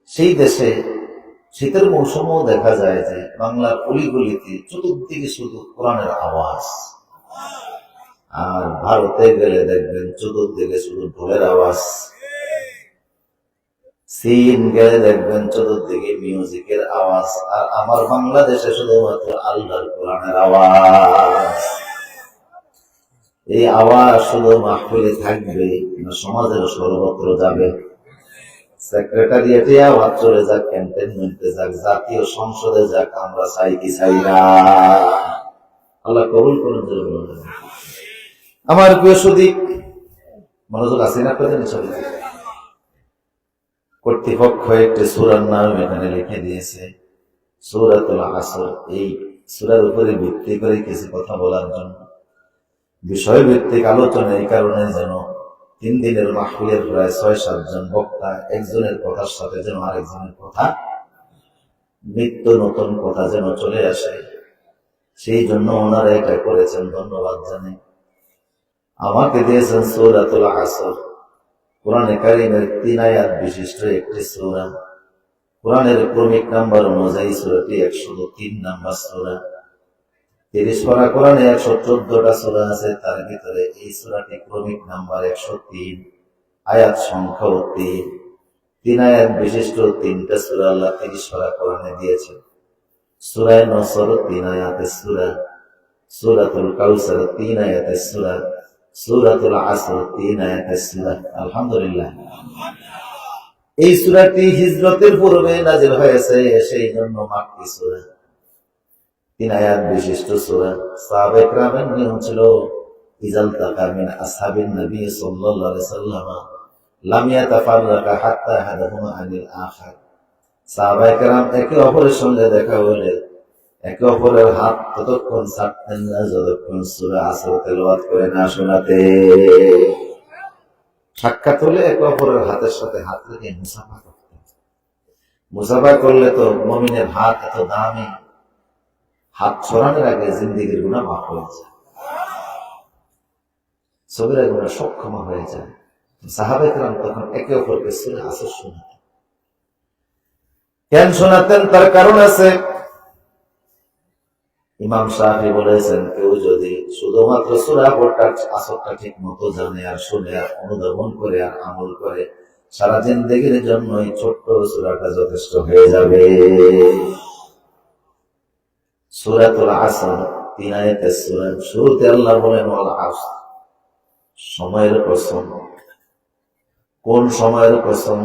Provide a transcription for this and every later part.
সেই দেশে শীতের মৌসুমেও দেখা যায় যে বাংলার অলিগলিতে চতুর্দিকে শুধু কোরআনের আওয়াজ, আর ভারতে গেলে দেখবেন চতুর্দিকে শুধু ঢোলের আওয়াজ, চীন গেলে দেখবেন চতুর্দিকে মিউজিকের আওয়াজ, আর আমার বাংলাদেশে শুধুমাত্র আল্লাহর কোরআনের আওয়াজ। এই আওয়াজ শুধু মাহফিলে থাকবে না সমাজের সর্বত্র যাবে? সেক্রেটারিয়েটে আওয়াজ চলে যাক, ক্যান্টনমেন্টে যাক, জাতীয় সংসদে যাক, আমরা চাই কি চাই না? আল্লাহ কবুল করুন। আমার প্রিয় সুদীপ, মনোযোগ আছে না আপনাদের? কর্তৃপক্ষ একটি সূরার নাম এখানে লিখে দিয়েছে, সূরাতুল আসর। এই সূরার উপরে ভিত্তি করে কিছু কথা বলার জন্য বিষয় ভিত্তিক আলোচনা, এই কারণে যেন 3 দিনের মাহফিলের প্রায় 6-7 জন বক্তা একজনের কথার সাথে যেন আরেকজনের কথা, নিত্য নতুন কথা যেন চলে আসে, সেই জন্য ওনারা এটা করেছেন। ধন্যবাদ জানাই। আমাকে দিয়েছেন সূরাতুল আসর, কোরআনে কারীমের 3 আয়াত বিশিষ্ট একটি সূরা। কোরআনের ক্রমিক নাম্বার অনুযায়ী সূরাটি 103 নাম্বার সূরা। 30 পারা কোরআনে 114টা সূরা আছে, তার ভিতরে এই সূরাটি ক্রমিক নাম্বার 103, আয়াত সংখ্যাও 3। 3 আয়াত বিশিষ্ট 3টা সূরা আল্লাহ 30 পারা কোরআনে দিয়েছেন। সূরা নসর 3 আয়াতের সূরা, সূরাতুল কাউসার 3 আয়াতের সূরা, সূরাতুল আসর 3 আয়াতের সূরা। আলহামদুলিল্লাহ। এই সূরাটি হিজরতের পূর্বে নাযিল হয়েছে, সেই জন্য মাক্কি সূরা, 3 আয়াত বিশিষ্ট সূরা। সাহাবায়ে কেরামের নিয়ম ছিল, ইজাল তাকা মিন আসহাবিন নবী সাল্লাল্লাহু আলাইহি ওয়াসাল্লাম লাম ইয়াতাফাররাকা হাত্তা হাদাহুমা আনিল আখির। সাহাবায়ে কেরাম একে অপরের সঙ্গে দেখা হলে একে অপরের হাত ততক্ষণ ছাড়তেন না যতক্ষণ সূরা আসর তেলাওয়াত করে না শোনাতে। সাক্ষাৎ হলে একে অপরের হাতের সাথে হাত রেখে মুসাফা করতেন। মুসাফা করলে তো মুমিনের হাত এত দামি, হাত ছড়ানোর আগে জিন্দেগির গুনাহ মাফ হয়ে যায়, সগীরা গুনাহ সব ক্ষমা হয়ে যায়। সাহাবায়ে কেরাম তখন একে অপরকে সূরা আসর শোনাতেন। কেন শোনাতেন? তার কারণ আছে। ইমাম শাফি বলেছেন, কেউ যদি শুধুমাত্র সূরা আসরটা ঠিক মতো জানে আর শুনে আর অনুধাবন করে আর আমল করে, সারা জিন্দেগির জন্য এই ছোট্ট সূরাটা যথেষ্ট হয়ে যাবে। সূরাতুল আসর 3 আয়াতের সূরা। শুরুতে আল্লাহ বলেন ওয়াল আসর, সময়ের কসম। কোন সময়ের কসম?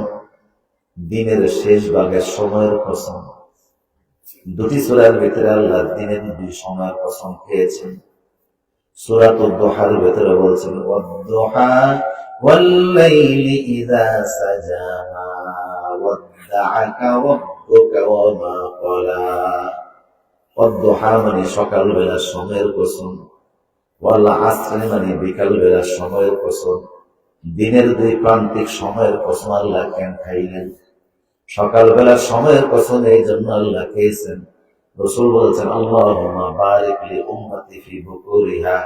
দিনের শেষ ভাগের সময়ের কসম। 2টি সূরার ভিতরে আল্লাহ দিনের 2 সময়ের কসম খেয়েছেন। সূরাতুদ দুহার ভিতরে বলছেন ওয়াদ-দুহা ওয়াল-লাইলি ইযা সাজা মা ওয়াদ্দাআকা রাব্বুকা ওয়া মা ক্বালা। ওয়াদ-দুহা মানে সকাল বেলার সময়ের কসম, ওয়াল আসর মানে বিকাল বেলার সময়ের কসম। দিনের 2 প্রান্তিক সময়ের কসম আল্লাহ কেন খাইলেন? সকাল বেলার সময়ের কসম এই জন্য আল্লাহ খেয়েছেন। রাসূল বলেছেন, আল্লাহুম্মা বারিক লি উম্মতি ফি বুকুরিহা,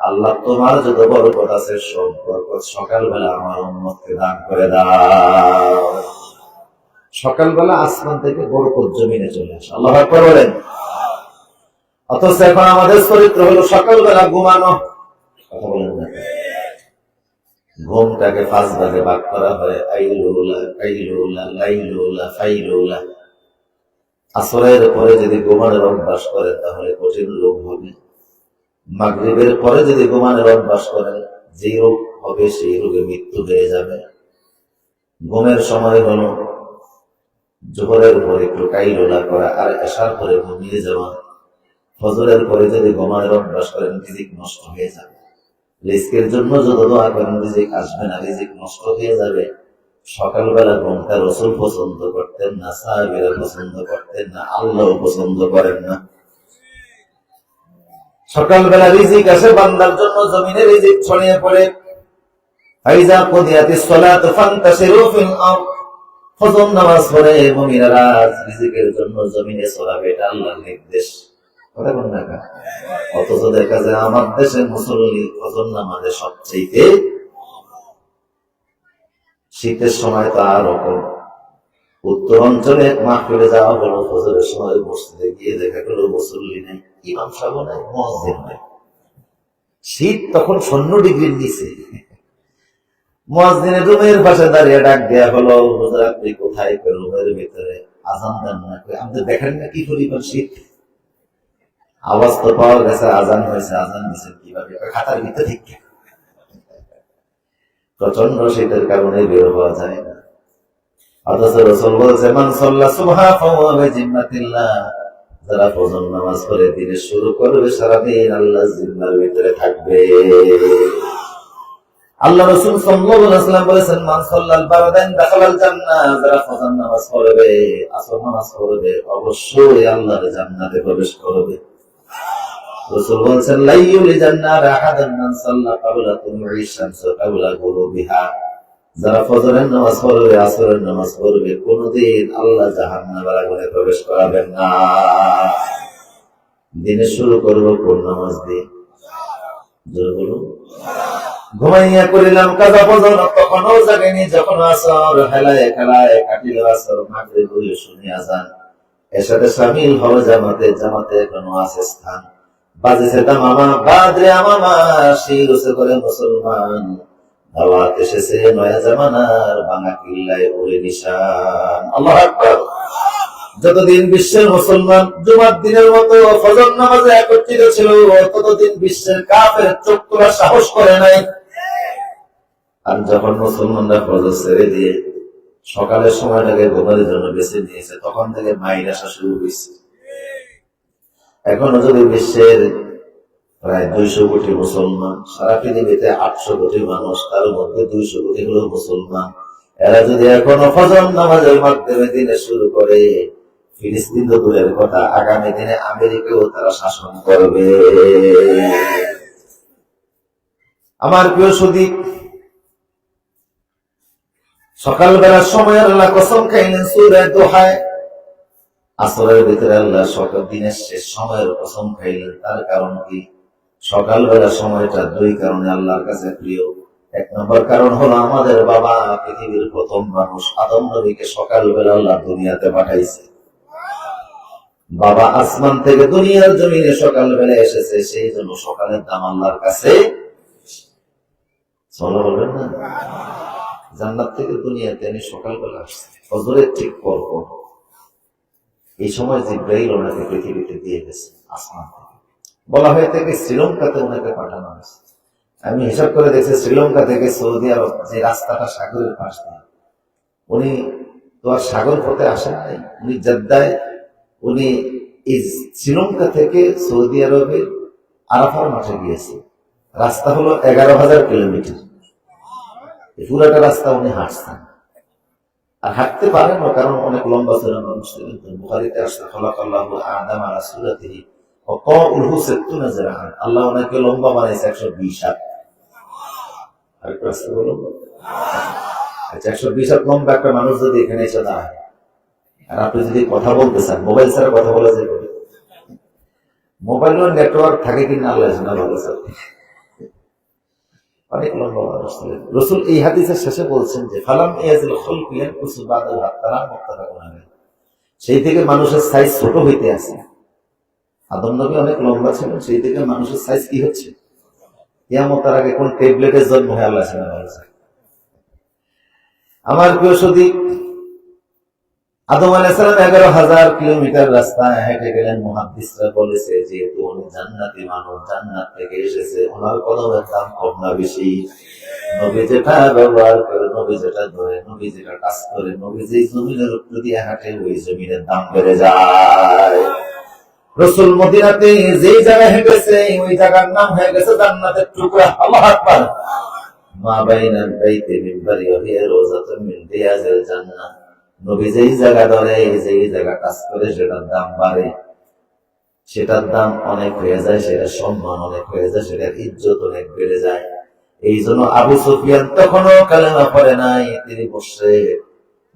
আল্লাহ তোমার যত বরকত আছে সব বরকত সকালবেলা আমার উম্মতকে দান করে দাও। সকালবেলা আসমান থেকে বরকত জমিনে চলে আসে। আল্লাহু আকবার বলেন। অথচ এখন আমাদের চরিত্র হলো সকালবেলা ঘুমানো। কথা বলেন না? ঘুমটাকে 5 ভাগে ভাগ করা হয়, আইলুলা, কাইলুলা, লাইলুলা, ফাইলুলা। আসরের পরে যদি ঘুমানোর অভ্যাস করেন তাহলে কঠিন রোগ হবে। মাগরিবের পরে যদি ঘুমানোর অভ্যাস করেন, যে রোগ হবে সেই রোগে মৃত্যু হয়ে যাবে। ঘুমের সময় হলো জোহরের পরে একটু কাইলুলা করা আর এশার পরে ঘুমিয়ে যাওয়া। ফজরের পরে যদি ঘুমানোর অভ্যাস করেন রিজিক নষ্ট হয়ে যাবে। রিজিকের জন্য যত দোয়া করেন রিজিক আসবে না, রিজিক নষ্ট হয়ে যাবে। সকালবেলা ঘুমটা রাসূল পছন্দ করতেন না, সাহাবীরা পছন্দ করতেন না, আল্লাহও পছন্দ করেন না। সকালবেলা রিজিক আসে বান্দার জন্য, জমিনে রিজিক ছড়িয়ে পড়ে। ফাইজা কুদিয়াতিস সালাতু ফান্তাশিরু ফিল আরদ, ফজর নামাজ পড়ে মুমিনেরা রিজিকের জন্য জমিনে ছড়াবে, এটা আল্লাহর নির্দেশ। কথা বলেন না? অথচ দেখা যায় আমার দেশের মুসল্লি ফজর নামাজে সবচেয়ে, শীতের সময় তো আরো কম। উত্তর অঞ্চলে এক মাহফিলে যাওয়া হলো, ফজরের সময় মসজিদে গিয়ে দেখা গেল মুসল্লি নেই, ইমাম সাহেব নাই, মুয়াজ্জিন নাই। শীত তখন 0 ডিগ্রির নিচে। মুয়াজ্জিনের রুমের পাশে দাঁড়িয়ে ডাক দেয়া হলো, হুজুর আপনি কোথায়? রুমের ভিতরে। আজান দেন না। আপনি দেখেন না কি পরিমাণ শীত? আওয়াজ তো পাওয়া গেছে, আজান হয়েছে, আজান দিচ্ছেন কিভাবে? খাতার ভিতরে ঠিক। প্রচন্ড শীতের কারণে বের হওয়া যায় না। অথচ রাসূল বলছে, মান সাল্লা সুবহা ফাহুয়া বিজিম্মাতিল্লাহ, যারা ফজর নামাজ পড়ে দিনে শুরু করবে, সারাদিন আল্লাহর জিম্মার ভিতরে থাকবে। আল্লাহ রাসূল সাল্লাল্লাহু আলাইহি ওয়াসাল্লাম বলেছেন, মান সাল্লাল বারদাইন দাখালাল জান্নাহ, যারা ফজর নামাজ পড়বে, আসর নামাজ পড়বে, অবশ্যই আল্লাহর জান্নাতে প্রবেশ করবে। রাসূল বলেছেন, লা ইউলিজান্না আহাদান মান সাল্লা ক্বাবলা তুলুই শামস ওয়া ক্বাবলা গুরুবিহা, যারা ফজরের নামাজ পড়বে, আসরের নামাজ পড়বে, কোনদিন আল্লাহ জাহান্নামের আগুনে প্রবেশ করাবেন না। দিনে শুরু করবো কোন নামাজ দিয়ে? জোরে বলুন। ঘুমাইয়া করিলাম কাজা ফজর, তখনও জাগেনি, যখন আসর হেলায় খেলায় কাটিল আসর, মাগরিব হইল শুনি আজান, এর সাথে শামিল হও জামাতে, জামাতে এখনো আছে স্থান। বাজেছে তামামা, বাদরে আমামা, শিরুসে করে মুসলমান, দাওয়াত এসেছে নয়া জামানার, ভাঙা কিল্লায় ওরে নিশান। আল্লাহু আকবার। যতদিন বিশ্বের মুসলমান জুমার দিনের মতো ফজর নামাজে একত্রিত ছিল, ততদিন বিশ্বের কাফের চোখ তোলা সাহস করে নাই। আর যখন মুসলমানরা ফজর ছেড়ে দিয়ে সকালের সময়টাকে ঘুমের জন্য বেছে নিয়েছে, তখন থেকে মাইর আসা শুরু হয়েছে। এখনো যদি বিশ্বের প্রায় 200 কোটি মুসলমান, সারা পৃথিবীতে 800 কোটি মানুষ, তার মধ্যে 200 কোটি হলো মুসলমান, এরা যদি এখনো ফজর নামাজের মাধ্যমে দিনে শুরু করে, ফিলিস্তিন তো দূরের কথা, আগামী দিনে আমেরিকাও তারা শাসন করবে। আমার প্রিয় সুদী, সকালবেলার সময় আল্লাহ কসম খাইলেন সূরা দোহায়, আসরের ভিতরে আল্লাহ সকাল দিনের শেষ সময়ের কসম খাইলেন। তার কারণ কি? সকালবেলার সময়টা 2 কারণে আল্লাহর কাছে প্রিয়। 1 নম্বর কারণ হলো, আমাদের বাবা পৃথিবীর প্রথম মানুষ আদম নবীকে সকালবেলা আল্লাহ দুনিয়াতে পাঠাইছে। বাবা আসমান থেকে দুনিয়ার জমিনে সকালবেলা এসেছে, সেই জন্য সকালের দাম আল্লাহর কাছে। চলো বলবেন না, জান্নাত থেকে দুনিয়াতে আমি সকালবেলা আসছি, ফজরের ঠিক পর। এই সময় জিবরাইল ওনাকে পৃথিবীতে দিয়ে গেছে আসমান থেকে। বলা হয়ে থেকে শ্রীলঙ্কাতে ওনাকে পাঠানো হয়েছে। আমি হিসাব করে দেখছি, শ্রীলঙ্কা থেকে সৌদি আরব যে রাস্তাটা সাগরের পাশ দিয়ে, উনি তো আর সাগর পথে আসেন নাই। উনি জেদ্দায়, উনি এই শ্রীলঙ্কা থেকে সৌদি আরবের আরাফার মাঠে গিয়েছে। রাস্তা হলো 11,000 কিলোমিটার। পুরাটা রাস্তা উনি হাঁটছেন, আর হাঁটতে পারেন না, কারণ অনেক লম্বা ছিল মানুষ। বুখারীতে আসছে, খালাকাল্লাহু আদাম আলা সূরাতিহি ওয়া তাউলহু 60 জিরাআন, আল্লাহ ওনাকে লম্বা বানাইছে 120 হাত। আর রাস্তা বলো, আচ্ছা 120 হাত লম্বা একটা মানুষ যদি এখানে এসে দাঁড়ায়, আর আপনি যদি কথা বলতে চান, মোবাইল ছাড়া কথা বলা যাবে? মোবাইলের নেটওয়ার্ক থাকে কিনা আল্লাহ জানে, ভালো আছে। অনেক লম্বা মানুষ ছিলেন। রাসূল এই হাদিসের শেষে বলছেন যে, ফালাম ইয়াজিল খুলকু ইয়ানকুসু বাদাল হাত্তারা মুক্তারাকুন আলাইহি, সেই থেকে মানুষের সাইজ ছোট হইতে আছে। আদম নবী অনেক লম্বা ছিলেন, সেই থেকে মানুষের সাইজ কি হচ্ছে? কিয়ামতের আগে কোন ট্যাবলেটের জন্ম হয় আল্লাহ জানে, ভালো আছে। আমার প্রিয় সুদী, আদম আলাইহিস সালাম 11,000 কিলোমিটার রাস্তা হেঁটে গেলেন। মুহাদ্দিসরা বলেছে, যেহেতু উনি জান্নাতি মানুষ, জান্নাত থেকে এসেছে, ওনার কদমের দাম কম না বেশি? নবী যেটা ব্যবহার করে, নবী যেটা ধরে, নবী যেটা কাজ করে, নবী যেই জমিনের উপর দিয়ে হাঁটে, ওই জমিনের দাম বেড়ে যায়। রাসূল মদিনাতে যেই জায়গায় হেঁটেছে, ওই জায়গার নাম হয়ে গেছে জান্নাতের টুকরা। আল্লাহু আকবার। মা বাইনাল বাইতি মিনবারি ওয়া হিয়া রাওযাতুম মিন রিয়াজিল জান্নাহ, নবী যেই জায়গা ধরে, যেই জায়গা কাজ করে, সেটার দাম বাড়ে, সেটার দাম অনেক হয়ে যায়, সেটার সম্মান অনেক হয়ে যায়, সেটার ইজ্জত অনেক বেড়ে যায়। এই জন্য আবু সুফিয়ান তখনও কালেমা পড়ে নাই, তিনি বসে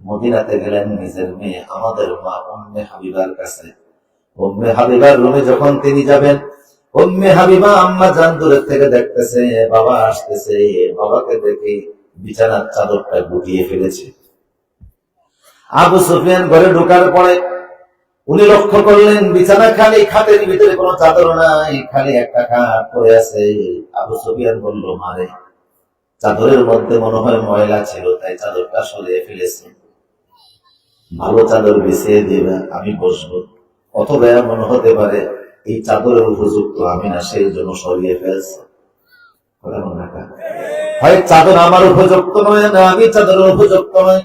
মদিনাতে গেলেন নিজের মেয়ে, আমাদের মা উম্মে হাবিবার কাছে। উম্মে হাবিবার রুমে যখন তিনি যাবেন, উম্মে হাবিবা আম্মা জান দূরের থেকে দেখতেছে বাবা আসতেছে। বাবাকে দেখে বিছানার চাদরটা গুটিয়ে ফেলেছে। আবু সুফিয়ান ঘরে ঢোকার পরে উনি লক্ষ্য করলেন বিছানা খালি, খাটের ভিতরে কোনো চাদর নাই, খালি একটা খাট পড়ে আছে। আবু সুফিয়ান বলল, মারে চাদরের মধ্যে মনে হয় ময়লা ছিল, তাই চাদরটা সরিয়ে ফেলেছে, ভালো চাদর বিছিয়ে দেবে, আমি বসবো। অথবা মনে হতে পারে এই চাদরের উপযুক্ত আমি না, সেই জন্য সরিয়ে ফেলছে। হয় চাদর আমার উপযুক্ত নয়, না আমি চাদরের উপযুক্ত নয়।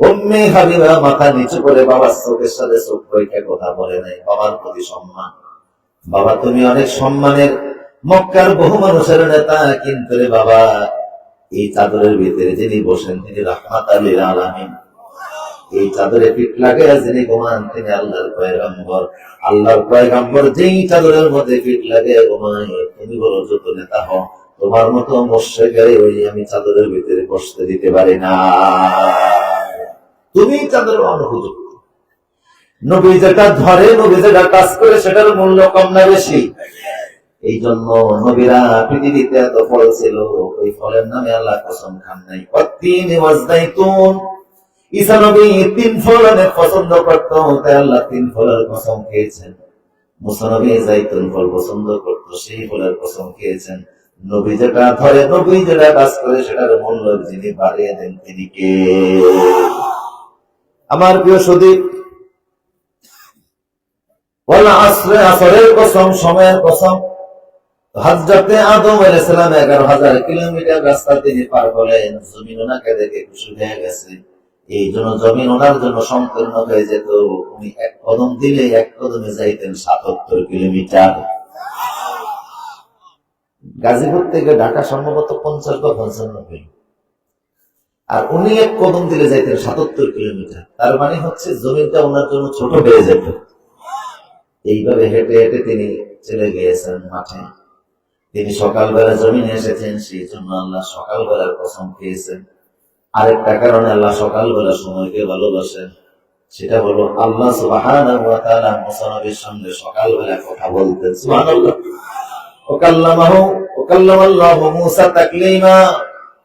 উম্মে হাবিবা মাথা নিচু করে বাবার চোখের সাথে চোখ রেখে কথা বলে নাই। বাবার প্রতি সম্মান। বাবা তুমি অনেক সম্মানের, মক্কার বহু মানুষের নেতা, কিন্তু রে বাবা এই চাদরের ভিতরে যিনি বসেন তিনি রাহমাতাল লিল আলামিন। এই চাদরে পিঠ লাগে যিনি ঘুমান তিনি আল্লাহর পয়গম্বর। আল্লাহর পয়গম্বর যেই চাদরের মধ্যে পিঠ লাগে ঘুমায়, তুমি বলো যত নেতা হও, তোমার মতো মুশরিকের ওই আমি চাদরের ভিতরে বসতে দিতে পারি না। তুমি চাদরের অনুপযুক্ত। নবী যেটা ধরে, নবী যেটা কাজ করে, সেটার মূল্য কম না বেশি? এই জন্য নবীরা পৃথিবীতে এত ফল ছিল, ওই ফলের নামে আল্লাহ কসম খান নাই। ওয়াত্তিন ওয়াজদাইতুন, ঈসা নবী 3 ফল অনেক পছন্দ করত, তাই আল্লাহ 3 ফলের কসম খেয়েছেন। মুসা নবী জাইতুন ফল পছন্দ করত, সেই ফলের কসম খেয়েছেন। নবী যেটা ধরে, নবী যেটা কাজ করে, সেটার মূল্য যিনি বাড়িয়ে দেন তিনি কে? আমার প্রিয় সুদীপ, ওয়াল আসরে, আসরের কসম, সময়ের কসম। হযরতে আদম আলাইহিস সালাম 11,000 কিলোমিটার রাস্তা তিনি পার হলেন, জমিন ওনাকে দেখে খুশি হয়ে গেছে। এই জন্য জমিন ওনার জন্য সম্পূর্ণ হয়ে যেত। উনি এক কদম দিলে এক কদমে যাইতেন 77 কিলোমিটার। গাজীপুর থেকে ঢাকা সম্ভবত 50 বা 55, আর উনি এক কদম দিলে যাইতেন 77 কিলোমিটার। তার মানে হচ্ছে জমিনটা ওনার জন্য ছোট হয়ে যেত। এইভাবে হেঁটে হেঁটে তিনি চলে গিয়েছেন মাঠে। তিনি সকালবেলা জমিনে এসেছেন, সেই জন্য আল্লাহ সকালবেলার কসম খেয়েছেন। আরেকটা কারণে আল্লাহ সকালবেলা সময়কে ভালোবাসেন, সেটা হলো আল্লাহ সুবহানাহু ওয়া তাআলা মুসা নবীর সঙ্গে সকালবেলা কথা বলতেন। সুবহানাল্লাহ। ওয়াকাল্লামাল্লাহু মুসা তাকলিমা,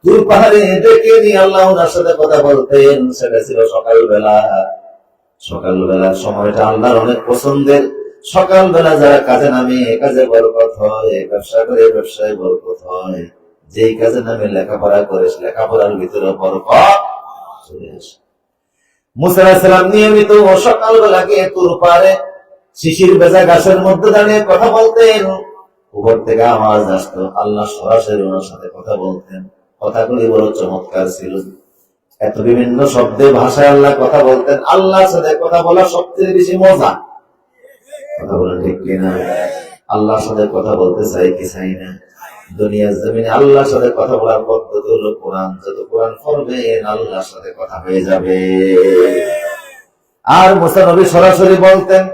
তুর পাহাড়ে ডেকে নিয়ে আল্লাহ ওনার সাথে কথা বলতেন, সেটা ছিল সকালবেলা। সকালবেলার সময়টা আল্লাহর অনেক পছন্দের। সকালবেলা যারা কাজে নামে, কাজে বরকত হয়, ব্যবসা করে ব্যবসায় বরকত হয়, যেই কাজে নামে লেখাপড়া করে, লেখাপড়ার ভিতরে বরকত চলে আসে। মুসা আলাইহিস সালাম নিয়মিত সকালবেলা গিয়ে তুর পাহাড়ে শিশির ভেজা গাছের মধ্যে দাঁড়িয়ে কথা বলতেন। উপর থেকে আওয়াজ আসতো, আল্লাহ সরাসরি ওনার সাথে কথা বলতেন। কথাগুলি বড় চমৎকার ছিল। এত বিভিন্ন শব্দে ভাষায় আল্লাহ কথা বলতেন। আল্লাহর সাথে কথা বলা সবচেয়ে বেশি মজা। কথা বলেন ঠিক কিনা? আল্লাহর সাথে কথা বলতে চাই কি চাই না? দুনিয়ার জমিনে আল্লাহর সাথে কথা বলার পদ্ধতি হলো কোরআন। যত কোরআন পড়বেন আল্লাহর সাথে কথা হয়ে যাবে। আর মুসা নবী সরাসরি বলতেন।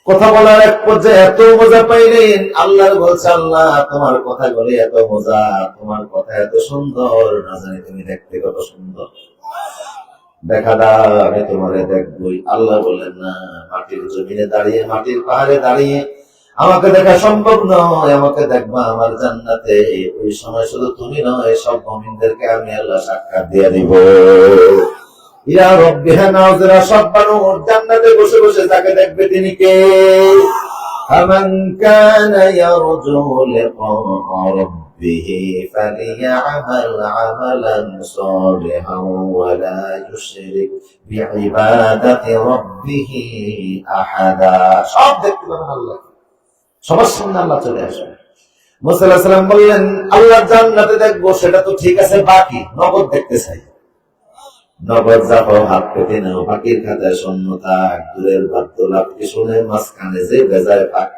কথা বলার এক পর্যায়ে এত মজা পাইলেন, আল্লাহর বলছে, আল্লাহ তোমার কথা বলে এত মজা, তোমার কথা এত সুন্দর, না জানি তুমি দেখতে কত সুন্দর, দেখা দাও আমি তোমারে দেখবই। আল্লাহ বললেন, না, মাটির জমিনে দাঁড়িয়ে, মাটির পাহাড়ে দাঁড়িয়ে আমাকে দেখা সম্ভব নয়, আমাকে দেখবা আমার জান্নাতে। ওই সময় শুধু তুমি নয়, সব মুমিনদেরকে আমি আল্লাহ সাক্ষাৎ দিয়ে দিব। ইয়া রাব্বিহা নাযিরা, সব মানুষ জান্নাতে বসে বসে তাকে দেখবে। তিনি কে? ফামান কানা ইয়ারজু লিকা রাব্বিহি ফালিয়া'মাল 'আমালান সালিহান ওয়া লা ইউশরিক বিইবাদাতি রাব্বিহি আহাদা। সব দেখতে পাবেন আল্লাহ, সবার সামনে আল্লাহ চলে আসবে। মুসা আলাইহিস সালাম বললেন, আল্লাহ জান্নাতে দেখবো সেটা তো ঠিক আছে, বাকি নগদ দেখতে চাই। নগদ যাবো, হাত পেতে নাও, পাখির খাতায় শূন্যতা, দূরের বাদ্য লাভ কি শুনে মাঝখানে যে বেজায় পাক,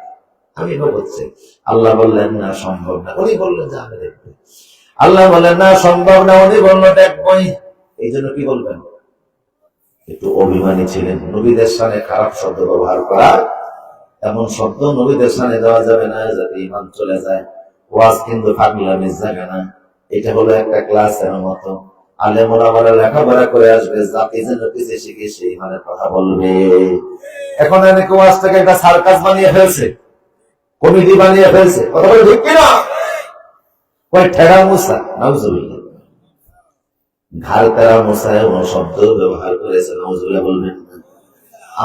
আমি নগদ চাই। আল্লাহ বললেন, না সম্ভব না। উনি বললেন যে আমি দেখবো। আল্লাহ বললেন, না সম্ভব না। উনি বললেন দেখবই। এই জন্য কি বলবেন? একটু অভিমানী ছিলেন। নবীদের সামনে খারাপ শব্দ ব্যবহার করা, এমন শব্দ নবীদের সামনে দেওয়া যাবে না, যাতে ইমান চলে যায়। ওয়াজ কিন্তু পাগলামির জায়গা না। এটা হলো একটা ক্লাসের মতো। আলেমরা বলে লেখাপড়া করে আসবে, জাতি যেন পিছিয়ে শিখে সেই ইমানের কথা বলবে। এখন অনেকে ওয়াজটাকে একটা সার্কাস বানিয়ে ফেলছে, কমিটি বানিয়ে ফেলছে। কথা বলে ঠিক কিনা? কয় ঠেড়া মুসা, নাউজুবিল্লাহ। ঘাড় তেরা মোছায় শব্দ ব্যবহার করেছে, নাউজুবিল্লাহ বলবেন না।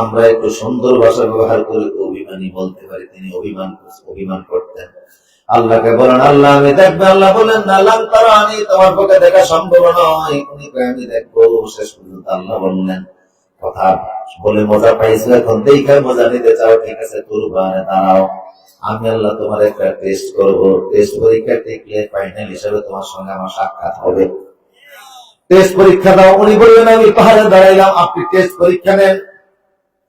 আমরা একটু সুন্দর ভাষা ব্যবহার করে অভিমানী বলতে পারি, তিনি অভিমান করতেন। আল্লাহকে বলেন আল্লাহ আমি দেখবো, আল্লাহ বলেন না লাম তারানি, তোমার পক্ষে দেখা সম্ভব নয়, উনি কয় আমি দেখবো। শেষ পর্যন্ত আল্লাহ বললেন কথা বলে মজা পাইছো, এখন দেখে মজা নিতে চাও, ঠিক আছে কুরবানে দাঁড়াও, আমি আল্লাহ তোমার একটা টেস্ট করবো, টেস্ট পরীক্ষা টিকলে ফাইনাল হিসেবে তোমার সঙ্গে আমার সাক্ষাৎ হবে। টেস্ট পরীক্ষা দাও। উনি বললেন আমি পাহাড়ে দাঁড়াইলাম, আপনি টেস্ট পরীক্ষা নেন,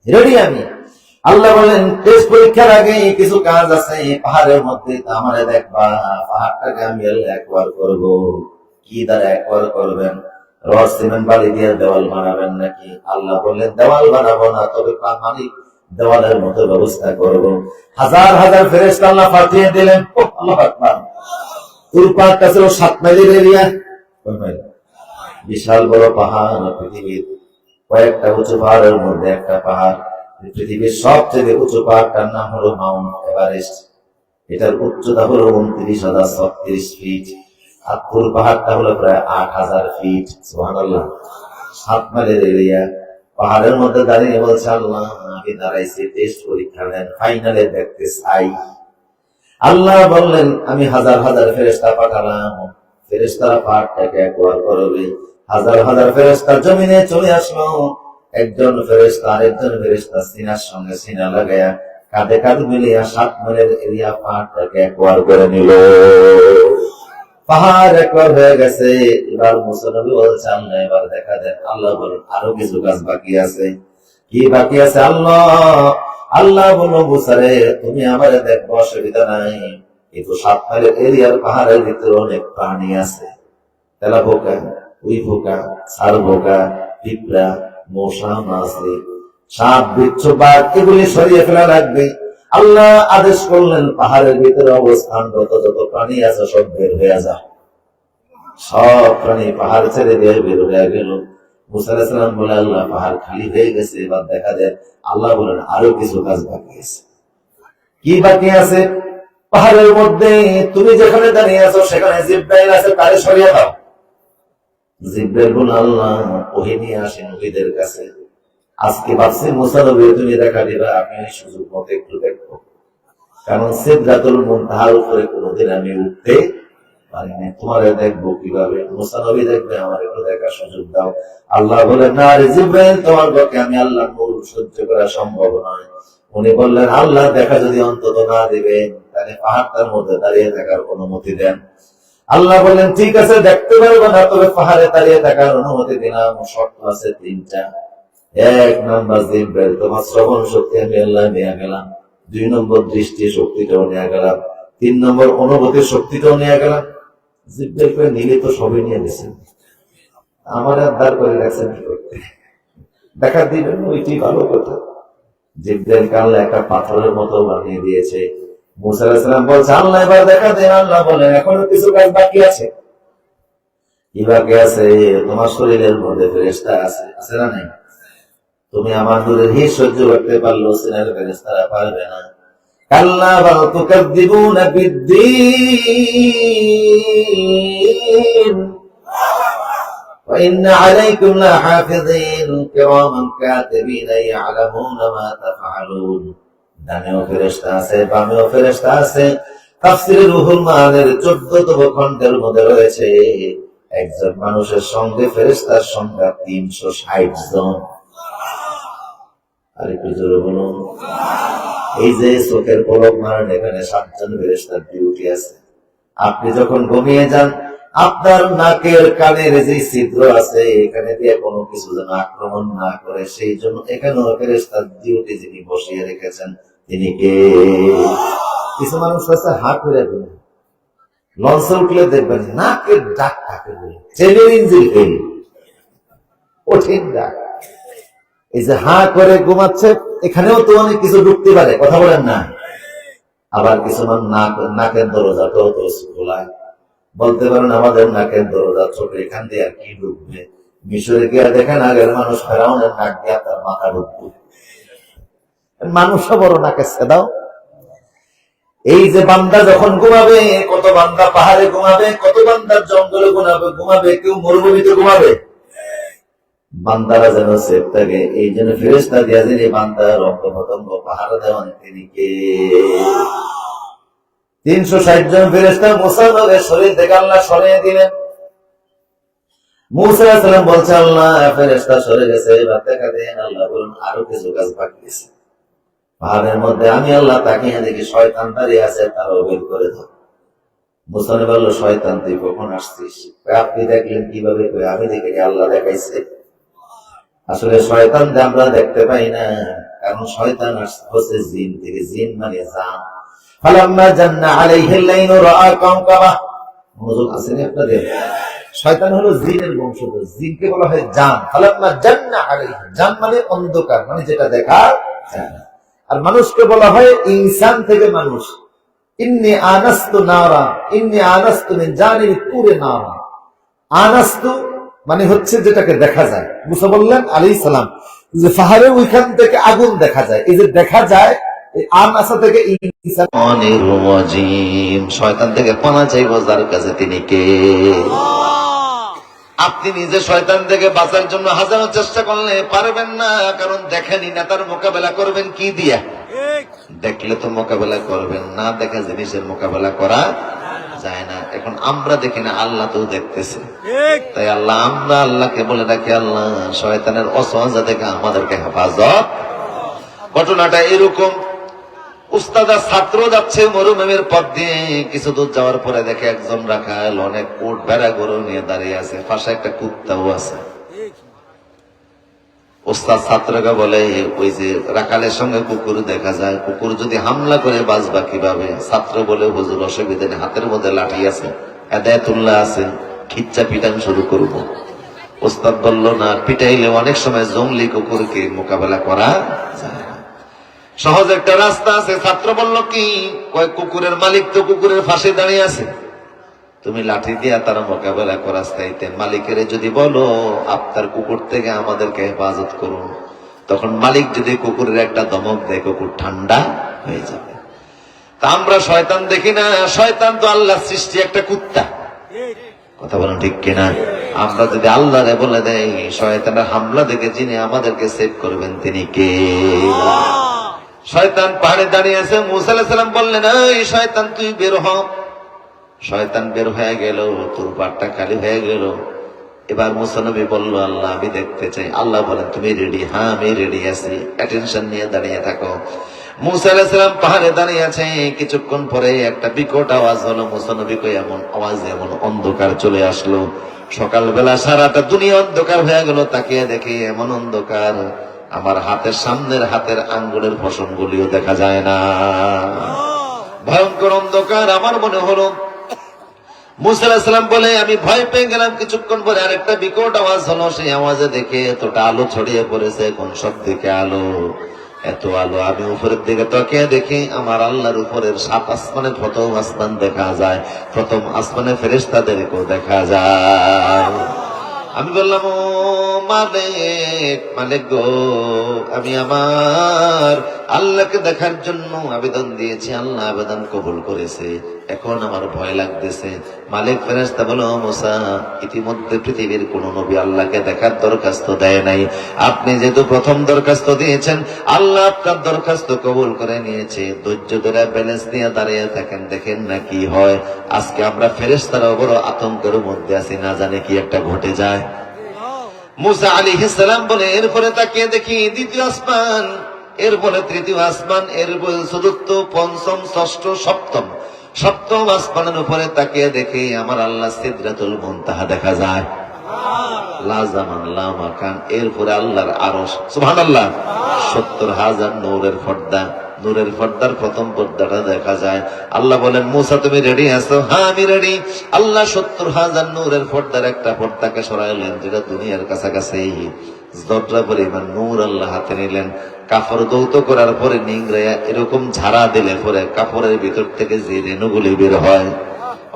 রেডি আমি। আল্লাহ বলেন টেস্ট পরীক্ষার আগে কিছু কাজ আছে পাহাড়ের মধ্যে, আমারে দেখবা, পাহাড়টাকে আমি একবার করবো। কি দ্বারা একবার করবেন? রড সিমেন্ট বালি দিয়ে দেওয়াল বানাবেন নাকি? আল্লাহ বললেন দেওয়াল বানাবো না, তবে মালিক দেওয়ালের মতো ব্যবস্থা করব। হাজার হাজার ফেরেশতা আল্লাহ পাঠিয়ে দিলেন। আল্লাহু আকবার। তুরপাতটা ছিল 7 মাইলের এরিয়া, বিশাল বড় পাহাড়, পৃথিবীর কয়েকটা উঁচু পাহাড়ের মধ্যে একটা পাহাড়, পৃথিবীর সবচেয়ে উঁচু পাহাড়টার নাম হলো মাউন্ট এভারেস্ট। এটার উচ্চতা হলো 29,036 ফিট, আর পুরো পাহাড়টা হলো প্রায় 8,000 ফিট। সুবহানাল্লাহ। 7 মাইলের এরিয়া, পাহাড়ের মধ্যে দাঁড়িয়ে বলছে আল্লাহ আমি দাঁড়াইছি, টেস্ট পরীক্ষা নেন, ফাইনালে দেখতে চাই। আল্লাহ বললেন আমি হাজার হাজার ফেরেশতা পাঠালাম, ফেরেশতারা পাহাড়টাকে একবার করবে। হাজার হাজার ফেরেশতা জমিনে চলে আসলো, একজন ফেরেশতা আরেকজন ফেরেশতা সিনার সঙ্গে সিনা লাগায়া কাঁধে কাঁধ মিলিয়ে 7 মাইলের এরিয়া পাহাড়টাকে একবার করে নিল। পাহাড় একবার হয়ে গেছে। এবার মুসা নবী বলছে আল্লাহ এবার দেখা দেন। আল্লাহ বলেন আরো কিছু কাজ বাকি আছে। কি বাকি আছে? আল্লাহ বলল মুসা রে তুমি আমারে দেখবো, অসুবিধা নাই, কিন্তু 7 মাইলের এরিয়ার পাহাড়ের ভিতরে অনেক প্রাণী আছে, তেলা পোকা, উই পোকা, সার পোকা, পিঁপড়া, মশা, মাছি, সাপ, বিচ্ছু, বাঘ, এগুলি সরিয়ে ফেলা লাগবে। আল্লাহ আদেশ করলেন পাহাড়ের ভিতরে অবস্থানরত যত প্রাণী আছে সব বের হয়ে যায়। সব প্রাণী পাহাড় ছেড়ে দিয়ে বের হয়ে গেল। মুসা আলাইহিস সালাম বলে আল্লাহ পাহাড় খালি হয়ে গেছে, এবার দেখা যায়। আল্লাহ বলেন আরো কিছু কাজ বাকি আছে। কি বাকি আছে? পাহাড়ের মধ্যে তুমি যেখানে দাঁড়িয়ে আছো সেখানে জিব্রাইল আছে, তারে সরিয়ে দাও। জিব্রাইল বলে আল্লাহ ওহী নিয়ে আসেন নবীদের কাছে। আজকে ভাবছি মুসা নবী তুমি দেখা দিবা, আমি এই সুযোগ মতো একটু দেখবো, কারণ সিদরাতুল মুনতাহার উপরে কোনোদিন আমি উঠতে পারিনি, তোমারে দেখবো কিভাবে, মুসা নবী দেখবে, আমার একটু দেখার সুযোগ দাও। আল্লাহ বলেন না রে জিব্রাইল, তোমার পক্ষে আমি আল্লাহ নূর সহ্য করা সম্ভব নয়। উনি বললেন আল্লাহ দেখা যদি অন্তত না দিবেন তাহলে পাহাড়টার মধ্যে দাঁড়িয়ে থাকার অনুমতি দেন। আল্লাহ বলেন ঠিক আছে দেখতে পারবো না, তবে পাহাড়ে দাঁড়িয়ে থাকার অনুমতি দিলাম। শর্ত আছে 3টা। 1 নম্বর জিব্রাইল তোমার শ্রবণ শক্তি আমি আল্লাহ নিয়ে গেলাম, 2 নম্বর দৃষ্টি শক্তিটাও নিয়ে গেলাম, 3 নম্বর অনুভূতির শক্তিটাও নিয়ে গেলাম। জিব্রাইল করে নিলে তো সবই নিয়ে গেছেন, আমার আদার করে রাখছেন কি করতে, দেখা দিবেন ওইটি ভালো কথা। জিব্রাইল কাল একটা পাথরের মতো বানিয়ে দিয়েছে। মুসা আলাইহিস সালাম বলছে আল্লাহ এবার দেখা দেন। আল্লাহ বলেন এখনো কিছু কাজ বাকি আছে। কি বাকি আছে? তোমার শরীরের মধ্যে ফেরেশতা আছে, আছে না নাই? তুমি আমার নূরের হিস সহ্য করতে পারলো, সিনার ফেরেশতারা পারবে না। কাল্লা বাল তুকাযযিবুনা বিদ্দীন ওয়া ইন্না আলাইকুম লাহাফিযিন কিরামান কাতিবিনা ইয়ালামুনা মা তাফআলুন। ডানেও ফেরেশতা আছে, বামেও ফেরেশতা আছে। তাফসীরে রুহুল মানের 14তম খণ্ডের মধ্যে রয়েছে একজন মানুষের সঙ্গে ফেরেশতার সংখ্যা 360 জন। আরেকটু জোরে বলুন। এই যে চোখের পলক মারেন, এখানে 7 জন ফেরেশতার ডিউটি আছে। আপনি যখন ঘুমিয়ে যান, আপনার নাকের কানের যে ছিদ্র আছে এখানে দিয়ে কোনো কিছু যেন আক্রমণ না করে, সেই জন্য এখানেও ফেরেশতার ডিউটি যিনি বসিয়ে রেখেছেন তিনি কে? কিছু মানুষ আছে হাত করে ঘুমায়, লঞ্চে উঠলে দেখবেন নাকের ডাক থাকে, ট্রেনের ইঞ্জিন ফেল, কঠিন ডাক। এই যে হা করে ঘুমাচ্ছে, এখানেও তো অনেক কিছু ঢুকতে পারে, কথা বলেন না? আবার কিছু নাকের দরজাটাও তো খোলায়, বলতে পারেন আমাদের নাকের দরজা ছোট, এখান দিয়ে আর কি ঢুকবে? মিশরে গিয়ে দেখেন আগের মানুষ ফেরাউনের নাক দিয়ে তার মাথা ঢুকবে, মানুষও বড় নাকে সেদাও। এই যে বান্দা যখন ঘুমাবে, কত বান্দা পাহাড়ে ঘুমাবে, কত বান্দার জঙ্গলে ঘুমাবে, কেউ মরুভূমিতে ঘুমাবে, বান্দারা যেন সেফ থাকে। এই জন্য ফেরেশতা দিয়া যিনি বান্দার রক্ত পতঙ্গ পাহারা দেওয়ান তিনি কে? 360 জন ফেরেশতা মুসা নবীর শরীর থেকে আল্লাহ সরিয়ে দিলেন। মুসা আলাইহিস সালাম বলছে, আল্লাহ ফেরেশতা সরে গেছে, এবার দেখা দেন। আল্লাহ বলুন আরো কিছু কাজ বাকি আছে। পাহাড়ের মধ্যে আমি আল্লাহ তাকিয়ে দেখি শয়তান দাঁড়িয়ে আছে, তারাও বের করে দাও। মুসা নবী বলল, শয়তান তুই কখন আসছিস? আপনি দেখলেন কিভাবে? আমি দেখি আল্লাহ দেখাইছে। আসলে শয়তান আমরা দেখতে পাই না, কারণ শয়তান হচ্ছে জিন থেকে। জিন মানে জান। ফালাম্মা জান্না আলাইহিল লাইলু রাআ কাওকাবা। মনোযোগ আছে না আপনাদের? শয়তান হলো জিনের বংশধর, জিনকে বলা হয় জান। ফালাম্মা জান্না আলাইহি, জান মানে অন্ধকার, মানে যেটা দেখা যায় না। আর মানুষকে বলা হয় ইনসান থেকে মানুষ। ইন্নী আনাস্তু নারা, ইন্নী আনাস্তু মিন জানিবি তুরে নারা। আনাস্তু মানে হচ্ছে যেটাকে দেখা যায়। মুসা বললেন আলাইহিস সালাম যে পাহাড়ে ওইখান থেকে আগুন দেখা যায়। এই যে দেখা যায়, এই আনাসা থেকে ইনসান অনির রাজিম, শয়তান থেকে পানা চাইবো যার কাছে তিনি কে? আপনি নিজে শয়তান থেকে বাঁচার জন্য হাজারো চেষ্টা করলে পারবেন না, কারণ দেখেনি না। তার মোকাবেলা করবেন কি দিয়া? দেখলে তো মোকাবেলা করবেন, না দেখা জিনিসের মোকাবেলা করা যায় না। এখন আমরা দেখি না, আল্লাহ তো দেখতেছে। তাই আমরা আল্লাহকে বলে রাখি, আল্লাহ শয়তানের অসহজা থেকে আমাদেরকে হেফাজত। ঘটনাটা এরকম, উস্তাদ আর ছাত্র যাচ্ছে মরুভূমির পথ দিয়ে। কিছু দূর যাওয়ার পরে দেখে একজন রাখাল অনেক উট ভেড়া গরু নিয়ে দাঁড়িয়ে আছে, পাশে একটা কুত্তাও আছে। উস্তাদ ছাত্রকে বলে, ওই যে রাখালের সঙ্গে কুকুর দেখা যায়, কুকুর যদি হামলা করে বাঁচবা কিভাবে? ছাত্র বলে, হুজুর অসুবিধা নেই, হাতের মধ্যে লাঠি আছে, হেদায়েতুল্লাহ আছে, খিচ্চা পিটান শুরু করবো। উস্তাদ বলল, না, পিটাইলে অনেক সময় জঙ্গলি কুকুরকে মোকাবেলা করা যায় না, সহজ একটা রাস্তা আছে। ছাত্র বলল, কি? কয়েক কুকুরের মালিক তো কুকুরের ফাঁসে দাঁড়িয়ে আছে, তুমি লাঠি দিয়া তারা মোকাবেলা করার চাইতে মালিকের যদি বলো আপনার কুকুর থেকে আমাদেরকে হেফাজত করুন, তখন মালিক যদি কুকুরের একটা দমক দেয়, কুকুর ঠান্ডা হয়ে যাবে। তা আমরা শয়তান দেখি না, শয়তান তো আল্লাহর সৃষ্টি, একটা কুত্তা। কথা বলেন ঠিক কিনা? আমরা যদি আল্লাহরে বলে দেই শয়তানের হামলা দেখে যিনি আমাদেরকে সেভ করবেন তিনি কে? শয়তান পাহাড়ে দাঁড়িয়ে আছে। মুসা আলাইহিস সালাম বললেন, এই শয়তান তুই বের হ। শয়তান বের হয়ে গেল, তোর পাটটা খালি হয়ে গেল। এবার মুসা নবী বলল, আল্লাহ আমি দেখতে চাই। আল্লাহ বলেন, তুমি রেডি? হ্যাঁ আমি রেডি আছি, অ্যাটেনশন নিয়ে দাঁড়িয়ে থাকো। মুসা আলাইহিস সালাম পাহাড়ে দাঁড়িয়ে আছে। কিছুক্ষণ পরে একটা বিকট আওয়াজ হলো। মুসা নবী কই, এমন আওয়াজ, এমন অন্ধকার চলে আসলো। সকালবেলা সারাটা দুনিয়া অন্ধকার হয়ে গেল। তাকিয়ে দেখি এমন অন্ধকার, আমার হাতের সামনের হাতের আঙ্গুলের ফসলগুলিও দেখা যায় না। ভয়ঙ্কর অন্ধকার। আমার মনে হলো, মুসা আলাইহিস সালাম বলে, আমি ভয় পেয়ে গেলাম। কিছুক্ষণ পরে আরেকটা বিকট আওয়াজ হলো। সেই আওয়াজে দেখে এতটা আলো ছড়িয়ে পড়েছে, কোন সব দিকে আলো, এত আলো। আমি উপরের দিকে তাকিয়ে দেখি আমার আল্লাহর উপরের 7 আসমানের প্রথম আসমান দেখা যায়, প্রথম আসমানে ফেরেশতাদেরকেও দেখা যায়। আমি বললাম, ও মালিক, মালিক গো, আমি আমার আল্লাহকে দেখার জন্য আবেদন দিয়েছি, আল্লাহ আবেদন কবুল করেছে, এখন আমার ভয় লাগতেছে। মালিক ফেরেশতা বলো, মুসা, ইতিমধ্যে পৃথিবীর কোন নবী আল্লাহকে দেখার দরখাস্ত দেয় নাই, আপনি যেহেতু প্রথম দরখাস্ত দিয়েছেন, আল্লাহ আপনার দরখাস্ত কবুল করে নিয়েছে। ধৈর্য ধরে ব্যালেন্স নিয়ে দাঁড়িয়ে থাকেন, দেখেন না কি হয়। আজকে আমরা ফেরেশতারা বড় আতঙ্কের মধ্যে আছি, না জানে কি একটা ঘটে যায়। মুসা আলাইহিস সালাম বলে, এরপরে তাকিয়ে দেখি দ্বিতীয় আসমান, এরপরে তৃতীয় আসমান, এরপরে চতুর্থ, পঞ্চম, ষষ্ঠ, সপ্তম। সপ্তম আসমানের উপরে তাকিয়ে দেখি আমার আল্লাহ সিদরাতুল মুনতাহা দেখা যায়। লা জামান লা মাকান। এরপরে আল্লাহর আরশ, সুবহানাল্লাহ, 70,000 নূরের পর্দা। নূরের পর্দার প্রথম পর্দাটা দেখা যায়। আল্লাহ বলেন, মুসা তুমি রেডি আছো? হ্যাঁ আমি রেডি। আল্লাহ 70,000 নূরের পর্দার একটা পর্দাকে সরাইলেন, যেটা দুনিয়ার কাছাকাছি। যতটা পরিমাণ নূর আল্লাহ হাতে নিলেন। কাপড় দৌত করার পরে নিংড়াইয়া এরকম ঝাড়া দিলে পরে কাপড়ের ভিতর থেকে যে রেণুগুলি বের হয়,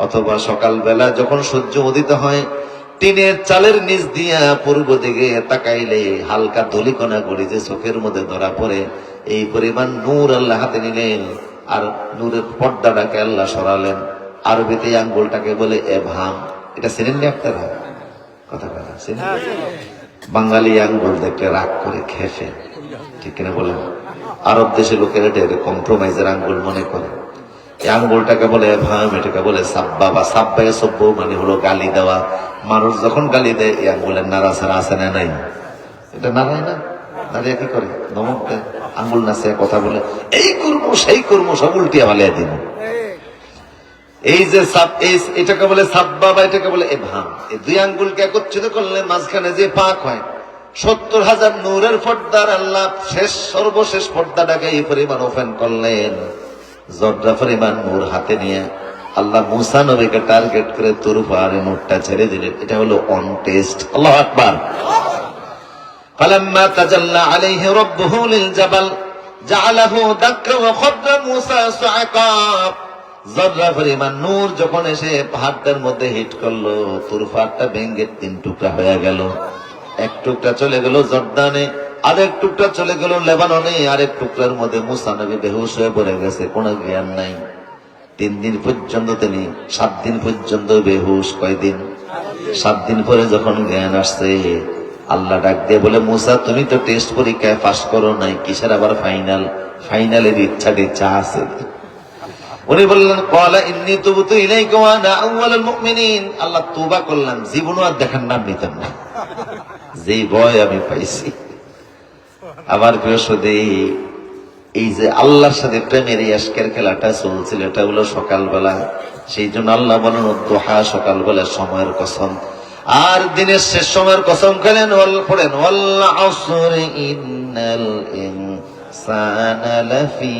অথবা সকালবেলা যখন সূর্য উদিত হয়, টিনের চালের নিচ দিয়া পূর্ব দিকে তাকাইলে হালকা ধুলিকণা গুলি যে চোখের মধ্যে ধরা পড়ে, এই পরিমাণ নূর আল্লাহ হাতে নিলেন। আর নূরের পর্দাটাকে আল্লাহ সরালেন। আরবিতে এই আঙ্গুলটাকে বলে এভাম। এটা চেনেন নি আপনারা? কথা বলা বাঙালি আঙ্গুল দেখলে রাগ করে খেফে, ঠিক কিনা বলেন? আরব দেশে লোকেরা এটা কম্প্রোমাইজের আঙ্গুল মনে করে। এই আঙ্গুলটাকে বলে এভাম, এটাকে বলে সাব্বা বা সাব্বায় সভ্য মানে হলো গালি দেওয়া। মানুষ যখন গালি দেয় এই আঙ্গুলের নাড়াছাড়া আছে না নাই? এটা নাড়ায় না, দাঁড়িয়ে কি করে নমক দেয়, আঙ্গুল নাচে কথা বলে এই করবো সেই করবো, সব উল্টিয়া ভালিয়া দিব। এই যে এটাকে বলে সাব্বা বা এটাকে বলে এভাম। এই দুই আঙ্গুলকে একত্রিত করলে মাঝখানে যে পাক হয়, 70,000 নূরের পর্দার আল্লাহ শেষ সর্বশেষ পর্দাটাকে এই পরিমাণ ওপেন করলেন। জর্দা পরিমাণ নূর হাতে নিয়ে আল্লাহ মুসা নবীকে টার্গেট করে তুর পাহাড়ে নূরটা ছেড়ে দিলেন। এটা হলো অন টেস্ট। আল্লাহু আকবার। ফালাম্মা তাজাল্লা আলাইহি রাব্বুহু লিল জাবাল জাআলাহু দাক্কা ওয়া খাররা মুসা সাআকা। জর্রা পরিমাণ নূর যখন এসে পাহাড়টার মধ্যে হিট করলো, তুর পাহাড়টা ভেঙে 3 টুকরা হয়ে গেল। এক টুকরা চলে গেল জর্দানে, আরেক টুকরা চলে গেল লেবাননে, আরেক টুকরার মধ্যে মুসা নবী বেহুশ হয়ে পড়ে গেছে, কোনো জ্ঞান নাই। 3 দিন পর্যন্ত তিনি, 7 দিন পর্যন্ত বেহুশ। কয়দিন? 7 দিন পরে যখন জ্ঞান আসছে, আল্লাহ ডাক দিয়ে বলে, মুসা তুমি তো টেস্ট পরীক্ষায় পাস করো নাই, কিসের আবার ফাইনাল? ফাইনালের ইচ্ছা আছে। উনি বললেন ক্বালা ইন্নী তুবতু ইলাইকা ওয়া আনা আউয়ালুল মুমিনিন। আল্লাহ তওবা করলাম, জীবনও আর দেখার নাম নিতাম না, যেই ভয় আমি পাইছি। আমার বৃহস্পতি, এই যে আল্লাহর সাথে প্রেমের এই আশকের খেলাটা চলছিল, এটা হলো সকালবেলা। সেই জন্য আল্লাহ বলেন দুহা, সকালবেলা সময়ের কসম। আর দিনের শেষ সময়ের কসম খেলেন, পড়েন ওয়াল আসরি ইন্নাল ইনসানা লাফি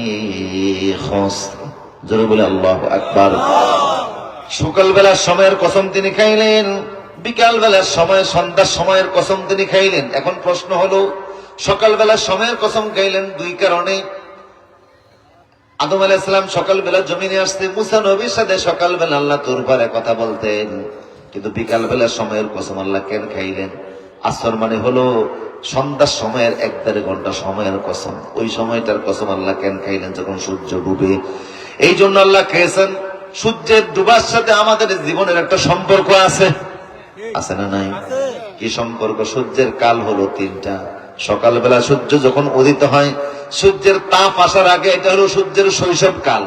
খুসর। জোরে বলে আল্লাহু আকবার। সকালবেলার সময়ের কসম তিনি খাইলেন, বিকাল বেলার সময়, সন্ধ্যার সময়ের কসম তিনি খাইলেন। এখন প্রশ্ন হলো, সকালবেলার সময়ের কসম খাইলেন 2 কারণে। আদম আলাইহিস সালাম সকালবেলা জমিনে আসতে মুসা নবীর সাথে সকালবেলা আল্লাহ তুর পারে কথা বলতেন, কিন্তু বিকাল বেলার সময়ের কসম আল্লাহ কেন খাইলেন? আসর মানে হলো সন্ধ্যার সময়ের 1-1.5 ঘন্টা সময়ের কসম। ওই সময়টার কসম আল্লাহ কেন খাইলেন? যখন সূর্য ডুবে। এই জন্য আল্লাহ খেয়েছেন। সূর্যের ডুবার সাথে আমাদের জীবনের একটা সম্পর্ক আছে, আছে না নাই? কি সম্পর্ক? সূর্যের কাল হলো 3টা। সকালবেলা সূর্য যখন উদিত হয়, সূর্যের তাপ আসার আগে, এটা হলো সূর্যের শৈশব কাল।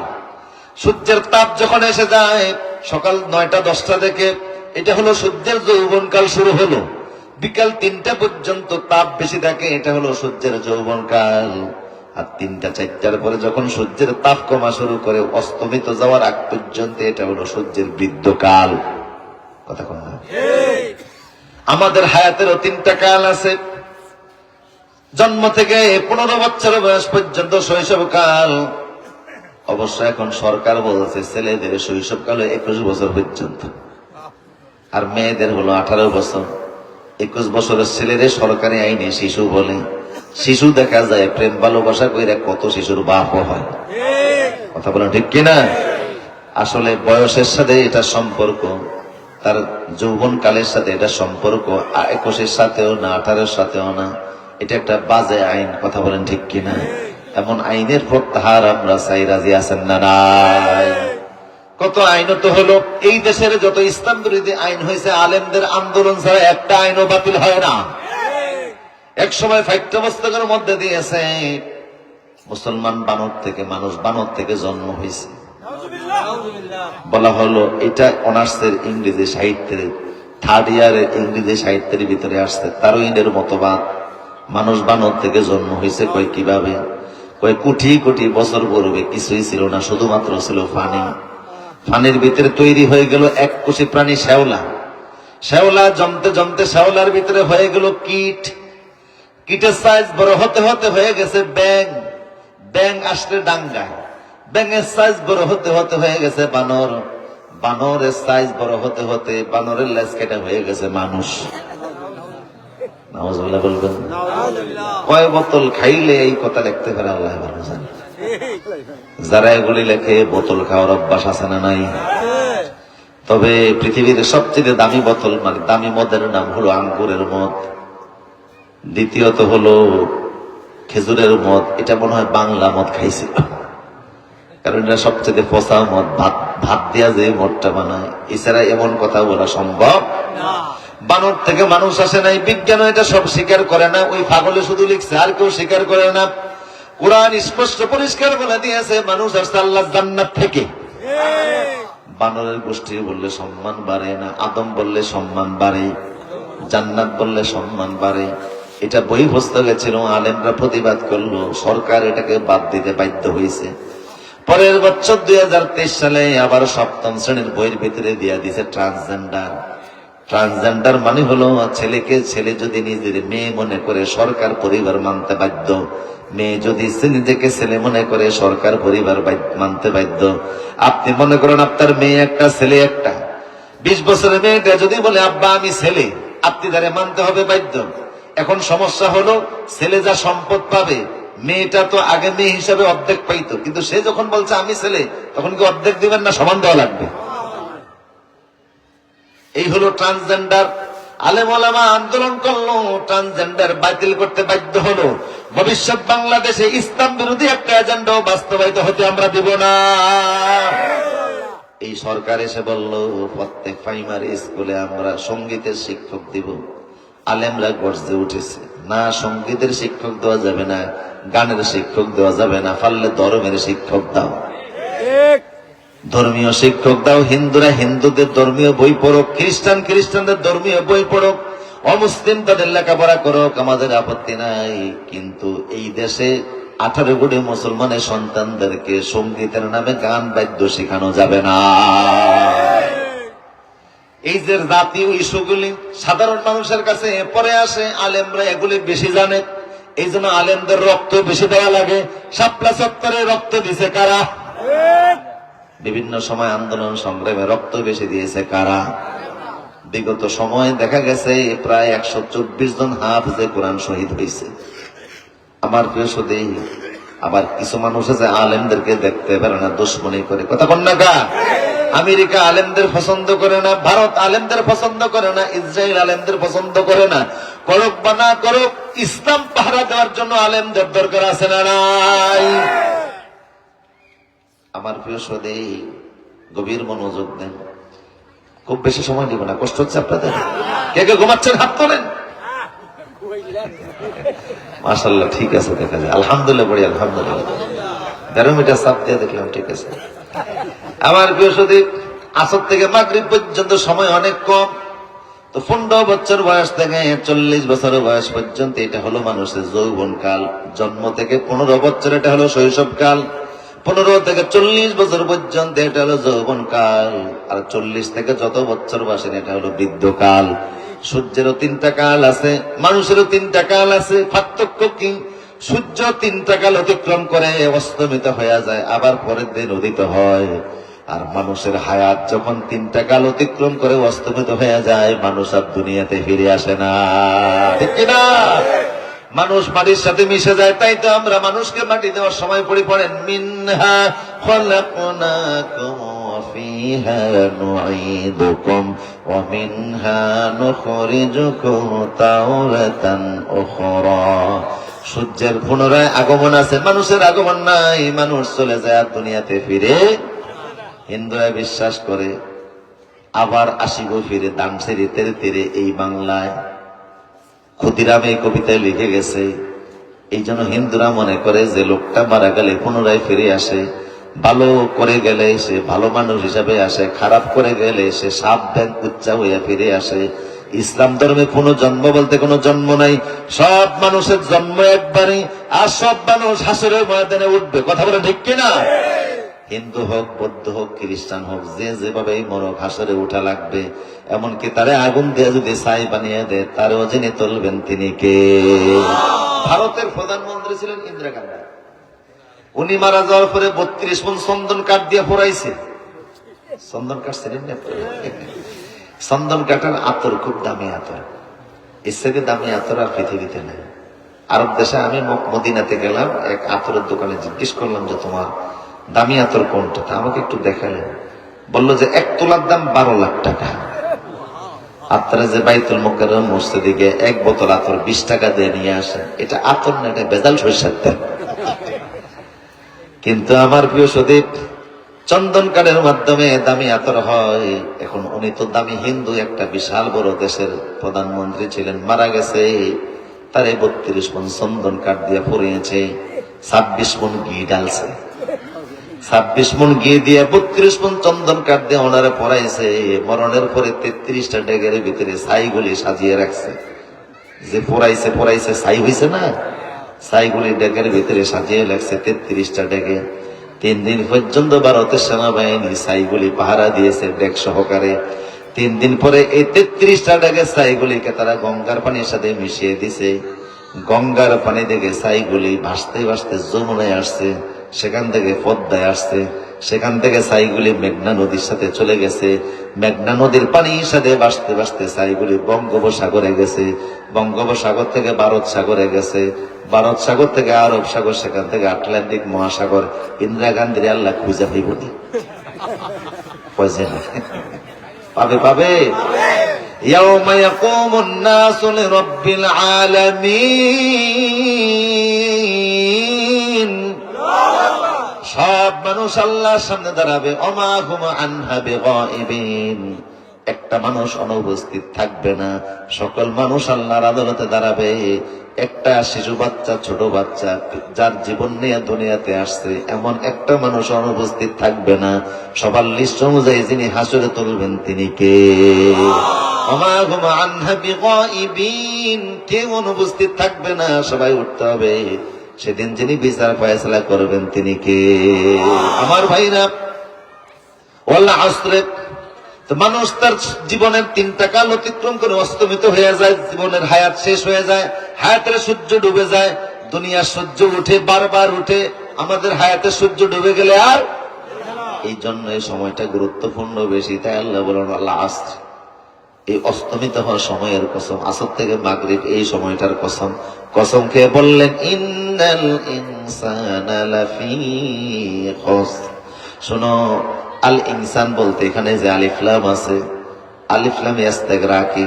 সূর্যের তাপ যখন এসে যায় সকাল 9টা-10টা থেকে, এটা হলো সূর্যের যৌবন কাল শুরু হলো। বিকাল 3টা পর্যন্ত তাপ বেশি থাকে, এটা হলো সূর্যের যৌবন কাল। আর 3টা-4টার পরে যখন সূর্যের তাপ কমা শুরু করে, অস্তমিত যাওয়ার আগ পর্যন্ত, এটা হলো সূর্যের বৃদ্ধকাল। কথা কোন না? আমাদের হায়াতেরও 3টা কাল আছে। জন্ম থেকে 15 বছর বয়স পর্যন্ত শৈশবকাল। অবশ্য এখন সরকার বলছে ছেলেদের শৈশবকাল 21 বছর পর্যন্ত, আর মেয়েদের হলো 18 বছর। 21 বছরের ছেলেদের সরকারি আইনে শিশু বলে। শিশু দেখা যায় প্রেম ভালোবাসা কইরা কত শিশুর বাপও হয়। কথা বলেন ঠিক কিনা? আসলে বয়সের সাথে এটা সম্পর্ক, তার যৌবন কালের সাথে এটা সম্পর্ক। 21-এর সাথেও না, 18-এর সাথেও না। এটা একটা বাজে আইন। কথা বলেন ঠিক কিনা? এমন আইনের প্রত্যাহার আমরা চাই। রাজি আছেন না নাই? কত আইন তো হলো। এই দেশের যত ইসলাম বিরোধী আইন হয়েছে, আলেমদের আন্দোলন ছাড়া একটা আইনও বাতিল হয় না। এক সময় পাঠ্যপুস্তকের মধ্যে দিয়েছে মুসলমান বানর থেকে, মানুষ বানর থেকে জন্ম হয়েছে। বলা হলো এটা অনার্সের ইংরেজি সাহিত্যের 3rd ইয়ারের ইংরেজি সাহিত্যের ভিতরে আসছে। তারউইনের মতবাদ, মানুষ বানর থেকে জন্ম হয়েছে। কয় কিভাবে? কয় কোটি কোটি বছর পূর্বে কিছুই ছিল না, শুধুমাত্র ছিল পানি। পানির ভিতরে তৈরি হয়ে গেল এককোষী প্রাণী শ্যাওলা। শ্যাওলা জমতে জমতে শ্যাওলার ভিতরে হয়ে গেল কীট। কীটের সাইজ বড় হতে হতে হয়ে গেছে ব্যাং। ব্যাং আসলে ডাঙ্গায়। ব্যাঙের সাইজ বড় হতে হতে হয়ে গেছে বানর। বানরের সাইজ বড় হতে হতে বানরের লেজ কেটে হয়ে গেছে মানুষ। নাউজুবিল্লাহ বলবেন। কয় বোতল খাইলে এই কথা লিখতে পারে আল্লাহ ভালো জানে। যারা এগুলি লেখে, বোতল খাওয়ার অভ্যাস আছে না নাই? তবে পৃথিবীর সবচেয়ে দামি বোতল, মানে দামি মদের নাম হলো আঙ্গুরের মদ। দ্বিতীয়ত হলো খেজুরের মদ। এটা মনে হয় বাংলা মদ খাইছিল। কারণ এটা সবচেয়ে পচা মদ, ভাত ভাত দিয়া যে মদটা বানায়, এছাড়া এমন কথা বলা সম্ভব না। বানর থেকে মানুষ আসে নাই, বিজ্ঞান এটা সব স্বীকার করে না, ওই পাগলে শুধু লিখছে, আর কেউ স্বীকার করে না। কোরআন স্পষ্ট পরিষ্কার বলে দিয়েছে মানুষ আসছে আল্লাহর জান্নাত থেকে। বানরের গোষ্ঠী বললে সম্মান বাড়ে না, আদম বললে সম্মান বাড়ে, জান্নাত বললে সম্মান বাড়ে। এটা বই পুস্তকে ছিল, আলেমরা প্রতিবাদ করলো, সরকার এটাকে বাদ দিতে বাধ্য হয়েছে। পরের বছর 2023 সালে আবার সপ্তম শ্রেণীর বইয়ের ভিতরে দিয়া দিছে ট্রান্সজেন্ডার। ট্রান্সজেন্ডার মানে হলো ছেলেকে ছেলে যদি নিজের মেয়ে মনে করে সরকার পরিবার মানতে বাধ্য, মেয়ে যদি নিজেকে ছেলে মনে করে সরকার পরিবার মানতে বাধ্য। আপনি মনে করেন আপনার মেয়ে একটা ছেলে একটা, 20 বছরের মেয়েটা যদি বলে আব্বা আমি ছেলে, আপনি তারে মানতে হবে বাধ্য। এখন সমস্যা হলো ছেলে যা সম্পদ পাবে, মেয়েটা তো আগে মেয়ে হিসাবে অর্ধেক পাইতো, কিন্তু সে যখন বলছে আমি ছেলে, তখন কি অর্ধেক দিবেন না সমান দেওয়া লাগবে? এই হলো ট্রান্সজেন্ডার। আলেম ওলামা আন্দোলন করলো, ট্রান্সজেন্ডার বাতিল করতে বাধ্য হলো। ভবিষ্যৎ বাংলাদেশে ইসলাম বিরোধী একটা এজেন্ডাও বাস্তবায়িত হতে আমরা দিব না। এই সরকার এসে বলল প্রত্যেক প্রাইমারি স্কুলে আমরা সঙ্গীতের শিক্ষক দিব। আলেমরা গর্জে উঠেছে, না সঙ্গীতের শিক্ষক দেওয়া যাবে না, গানের শিক্ষক দেওয়া যাবে না, পারলে ধর্মের শিক্ষক দাও, ধর্মীয় শিক্ষক দাও। হিন্দুরা হিন্দুদের ধর্মীয় বই পড়ুক, খ্রিস্টান খ্রিস্টানদের ধর্মীয় বই পড়ুক, অমুসলিম তাদের লেখাপড়া করুক, আমাদের আপত্তি নাই। কিন্তু এই দেশে 18 কোটি মুসলমানের সন্তানদেরকে সঙ্গীতের নামে গান বাদ্য শেখানো যাবে না। এই যে জাতীয় ইস্যুগুলি সাধারণ মানুষের কাছে পরে আসে, আলেমরা এগুলি বেশি জানে, এই জন্য আলেমদের রক্ত বেশি দেওয়া লাগে। শাপলা চত্বরে রক্ত দিছে কারা? বিভিন্ন সময় আন্দোলন সংগ্রামে রক্ত বেশি দিয়েছে কারা? বিগত সময়ে দেখা গেছে প্রায় 124 জন হাফেজে কোরআন শহীদ হয়েছে। আমার প্রিয় সুধী, আবার কিছু মানুষ আছে আলেমদেরকে দেখতে পারে না, দুশ্মনী করে, কথা বল না গা। আমেরিকা আলেমদের পছন্দ করে না, ভারত আলেমদের পছন্দ করে না, ইসরায়েল আলেমদের পছন্দ করে না। করুক বা না করুক, ইসলাম পাহারা দেওয়ার জন্য আলেমদের দরকার আছে না নাই? আমার প্রিয় সুধী, গভীর মনোযোগ দেন, খুব বেশি সময় নিব না, কষ্ট হচ্ছে আপনাদের? কে কে ঘুমাচ্ছেন হাত তোলেন। মাশাআল্লাহ, ঠিক আছে, দেখা যায়, আলহামদুলিল্লাহ, বড়ি আলহামদুলিল্লাহ। 13 মিটার চাপ দিয়ে দেখলাম, ঠিক আছে। আমার প্রিয় সুধী, আসর থেকে মাগরিব পর্যন্ত সময় অনেক কম। তো 15 বছর বয়স থেকে 40 বছর বয়স পর্যন্ত এটা হলো মানুষের যৌবন কাল। জন্ম থেকে 15 বছর এটা হলো শৈশব কাল, 15 থেকে 40 বছর পর্যন্ত এটা হলো যৌবন কাল, আর 40 থেকে যত বছর বয়সের এটা হলো বৃদ্ধকাল। সূর্যেরও 3টা কাল আছে, মানুষেরও 3টা কাল আছে। পার্থক্য কি? সূর্য 3টা কাল অতিক্রম করে অস্তমিত হয়ে যায়, আবার পরের দিন উদিত হয়। আর মানুষের হায়াত যখন 3টা কাল অতিক্রম করে অস্তমিত হয়ে যায়, মানুষ আর দুনিয়াতে ফিরে আসে না, ঠিক কিনা? মানুষ মাটির সাথে মিশে যায়। তাই তো আমরা মানুষকে মাটি দেওয়ার সময় পড়েন, মিনহা খলাকনাকুম ওয়া ফিহা নুঈদুকুম ওয়া মিনহা নুখরিজুকুম তাওরাতান উখরা। সূর্যের পুনরায় আগমন আছে, মানুষের আগমন নাই, মানুষ চলে যায় আর দুনিয়াতে ফিরে। হিন্দুরা বিশ্বাস করে আবার আসিব ফিরে দামসেরি তেরে তেরে এই বাংলায়। ক্ষুদিরাম এই কবিতায় লিখে গেছে। এই জন্য হিন্দুরা মনে করে যে লোকটা মারা গেলে পুনরায় ফিরে আসে, ভালো করে গেলে সে ভালো মানুষ হিসাবে আসে, খারাপ করে গেলে সে সাপ ব্যাং কুচ্চা হইয়া ফিরে আসে। ইসলাম ধর্মে কোনো জন্ম বলতে কোনো জন্ম নাই, সব মানুষের জন্ম একবারই, আর সব মানুষ হাসরের ময়দানে উঠবে, কথা বলে ঠিক কিনা? হিন্দু হোক, বৌদ্ধ হোক, খ্রিস্টান হোক, যে যেভাবে মরক হাসরে উঠা লাগবে। এমনকি তারে আগুন দিয়ে যদি ছাই বানিয়ে দেয়, তারও যিনি তুলবেন তিনি কে? ভারতের প্রধানমন্ত্রী ছিলেন ইন্দিরা গান্ধী। উনি মারা যাওয়ার পরে 32 মণ চন্দন কাঠ দিয়ে পোড়াইছে। চন্দন কাঠ ছিলেন না? চন্দন কাঠের আতর খুব দামি আতর, এর থেকে দামি আতর আর পৃথিবীতে নেই। আরব দেশে আমি মদিনাতে গেলাম, এক আতরের দোকানে জিজ্ঞেস করলাম যে তোমার দামি আতর কোনটা? আমাকে একটু দেখালেন, বললো যে 1 তোলার দাম 12 লাখ টাকা। আপনারা যে বাইতুল মুকাররম মসজিদে গিয়ে 1 বোতল আতর 20 টাকা দিয়ে নিয়ে আসেন, এটা আতর না, এটা ভেজাল সরিষার তেল। কিন্তু আমার প্রিয় সুদীপ, চন্দন কাঠের মাধ্যমে দামি আতর হয়। এখন উনি তো দামি হিন্দু, একটা বিশাল বড় দেশের প্রধানমন্ত্রী ছিলেন, মারা গেছে। তারে 32 মণ চন্দন কাঠ দিয়ে পরিয়েছে, 26 মণ ঘি ডালছে, 26 মণ ঘি দিয়ে 32 মণ চন্দন কাঠ দিয়ে ওনারে পরাইছে। মরণের পরে 33টা ডেগের ভিতরে ছাইগুলি সাজিয়ে রাখছে। যে পরাইছে ছাই হয়েছে না, ছাইগুলি ডেগের ভিতরে সাজিয়ে রাখছে 33টা ডেগে। 3 দিন পর্যন্ত ভারতের সেনাবাহিনী ছাইগুলি পাহারা দিয়েছে ডেক সহকারে। 3 দিন পরে এই 33টা ডেগের ছাইগুলিকে তারা গঙ্গার পানির সাথে মিশিয়ে দিছে। গঙ্গার পানি থেকে ছাইগুলি ভাসতে ভাসতে যমুনায় আসছে, সেখান থেকে পদ্মায় আসছে, সেখান থেকে ছাইগুলি মেঘনা নদীর সাথে চলে গেছে। মেঘনা নদীর পানির সাথে ভাসতে ভাসতে ছাইগুলি বঙ্গোপসাগরে গেছে, বঙ্গোপসাগর থেকে ভারত সাগরে গেছে, ভারত সাগর থেকে আরব সাগর, সেখান থেকে আটলান্টিক মহাসাগর। ইন্দিরা গান্ধীর আল্লাহ খুঁজে পাইব না, পাবে পাবে। ইয়াউমা ইয়াকুমুন নাসু লিরাব্বিল আলামিন, সব মানুষ আল্লাহর সামনে দাঁড়াবে। ওমা হুম আনহা বিগাইবিন, একটা মানুষ অনুপস্থিত থাকবে না, সকল মানুষ আল্লাহর আদালতে দাঁড়াবে। একটা শিশু বাচ্চা, ছোট বাচ্চা, যার জীবন নিয়ে দুনিয়াতে আসছে, এমন একটা মানুষ অনুপস্থিত থাকবে না। সবার লিস্ট অনুযায়ী যিনি হাসরে তুলবেন তিনি কে? ওমা হুম আনহা বিগাইবিন, কেউ অনুপস্থিত থাকবে না, সবাই উঠতে হবে। সেদিন যিনি বিচার ফয়সালা করবেন তিনি কে? আমার ভাইরা, ওয়াল আসরে, তো মানুষ তার জীবনের 3টা কাল অতিক্রম করে অস্তমিত হয়ে যায়, জীবনের হায়াত শেষ হয়ে যায়, হায়াতের সূর্য ডুবে যায়। দুনিয়ার সূর্য উঠে, বারবার উঠে, আমাদের হায়াতের সূর্য ডুবে গেলে আর। এই জন্য এই সময়টা গুরুত্বপূর্ণ বেশি। তাই আল্লাহ বলেন আল্লাহ আসর, এই অস্তমিত হওয়ার সময়ের কসম, আসর থেকে মাগরিব এই সময়টার কসম। কসম খেয়ে বললেন ইন্নাল ইনসানা লাফি খুসর। শোনো, আল ইনসান বলতে এখানে যে আলিফ লাম আছে, আলিফ লামে ইস্তিগরাকি,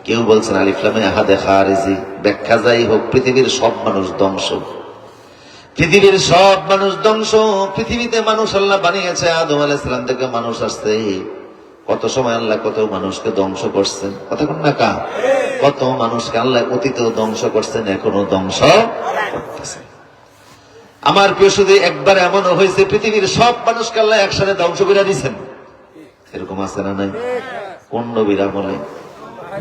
কেউ বলছেন আলিফ লামে আহাদে খারিজি। ব্যাখ্যা যাই হোক, পৃথিবীর সব মানুষ ধ্বংস, পৃথিবীর সব মানুষ ধ্বংস। পৃথিবীতে মানুষ আল্লাহ বানিয়েছে, আদম আলাইহিস সালাম থেকে মানুষ আসছে। কত সময় আল্লাহ কত মানুষকে ধ্বংস করছেন, কতক্ষণ না কা, কত মানুষকে আল্লাহ অতীতেও ধ্বংস করছেন, এখনো ধ্বংস করতেছেন। আমার প্রিয় শুধু একবার এমনও হয়েছে পৃথিবীর সব মানুষকে আল্লাহ একসাথে ধ্বংস করে দিচ্ছেন, এরকম আছে না নাই? কোন নবীর আমলে?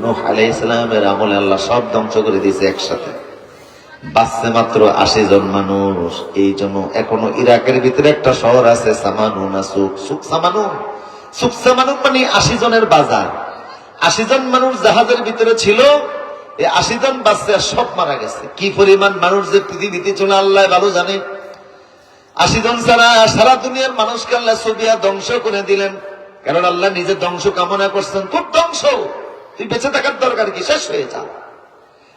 নূহ আলাইহিস সালামের আমলে আল্লাহ সব ধ্বংস করে দিয়েছে একসাথে। বাঁচছে মাত্র 80 জন মানুষ। এই জন্য এখনো ইরাকের ভিতরে একটা শহর আছে সামানুনা, সুক সামানুন। সুক সামানুন মানে 80 জনের বাজার। 80 জন মানুষ জাহাজের ভিতরে ছিল, এই 80 জন বাচ্চা সব মারা গেছে। কি পরিমাণ মানুষ যে পৃথিবীতে চলে আল্লাহ ভালো জানে। 80 জন ছাড়া সারা দুনিয়ার মানুষকে আল্লাহ সুবিয়া ধ্বংস করে দিলেন, কারণ আল্লাহ নিজে ধ্বংস কামনা করছেন। খুব ধ্বংস, তুই বেঁচে থাকার দরকার কি, শেষ হয়ে যা।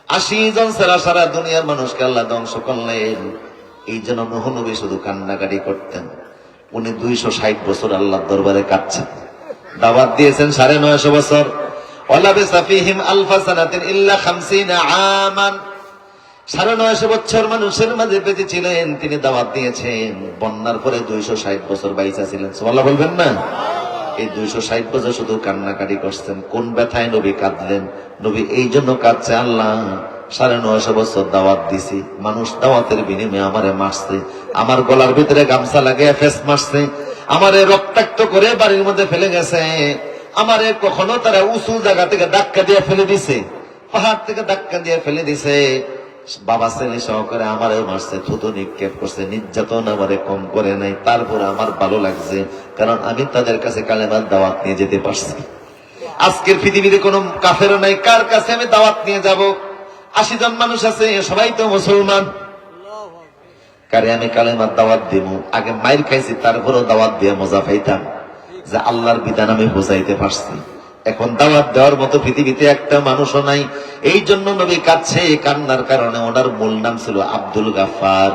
80 জন ছাড়া সারা দুনিয়ার মানুষকে আল্লাহ ধ্বংস করলেন। এই জন্য নূহ নবী শুধু কান্নাকাটি করতেন। উনি 260 বছর আল্লাহর দরবারে কাঁদছেন, দাওয়াত দিয়েছেন 950 বছর। ওয়ালাবিসা ফীহিম আলফা সানাতিন ইল্লা 50 আমান। 950 বছর মানুষের মাঝে বেঁচে ছিলেন, তিনি দাওয়াত দিয়েছেন। বন্যার পরে 260 বছর বাইচা ছিলেন, সুবহানাল্লাহ বলবেন না? এই 260 বছর শুধু কান্নাকাটি করছেন। কোন ব্যথায় নবী কাঁদলেন? নবী এই জন্য কাঁদছে, আল্লাহ 950 বছর দাওয়াত দিছি, মানুষ দাওয়াতের বিনিময়ে আমারে মারছে, আমার গলার ভিতরে গামছা লাগিয়ে ফেস মারছে, আমারে রক্তাক্ত করে বাড়ির মধ্যে ফেলে গেছে, আমারে কখনো তারা উঁচু জায়গা থেকে ধাক্কা দিয়ে ফেলে দিছে, পাহাড় থেকে ধাক্কা দিয়ে ফেলে দিছে, বাবা ছেলে সহকারে আমারে মারছে, থুতু নিক্ষেপ করছে, নির্যাতন আমারে কম করে নাই। তারপরে আমার ভালো লাগছে, কারণ আমি তাদের কাছে কালেমার দাওয়াত নিয়ে যেতে পারছি। আজকের পৃথিবীতে কোনো কাফের নাই, কার কাছে আমি দাওয়াত নিয়ে যাব? 80 জন মানুষ আছে, সবাই তো মুসলমান, কারে আমি কালেমার দাওয়াত দিব? আগে মাইর খাইছি, তারপরেও দাওয়াত দিয়ে মজা পাইতাম যে আল্লাহর বিধান আমি বোঝাইতে পারছি। এখন দাওয়াত দেওয়ার মতো পৃথিবীতে একটা মানুষও নাই। এই জন্য নবী কাঁদছে, কান্নার কারণে। ওনার মূল নাম ছিল আব্দুল গাফফার,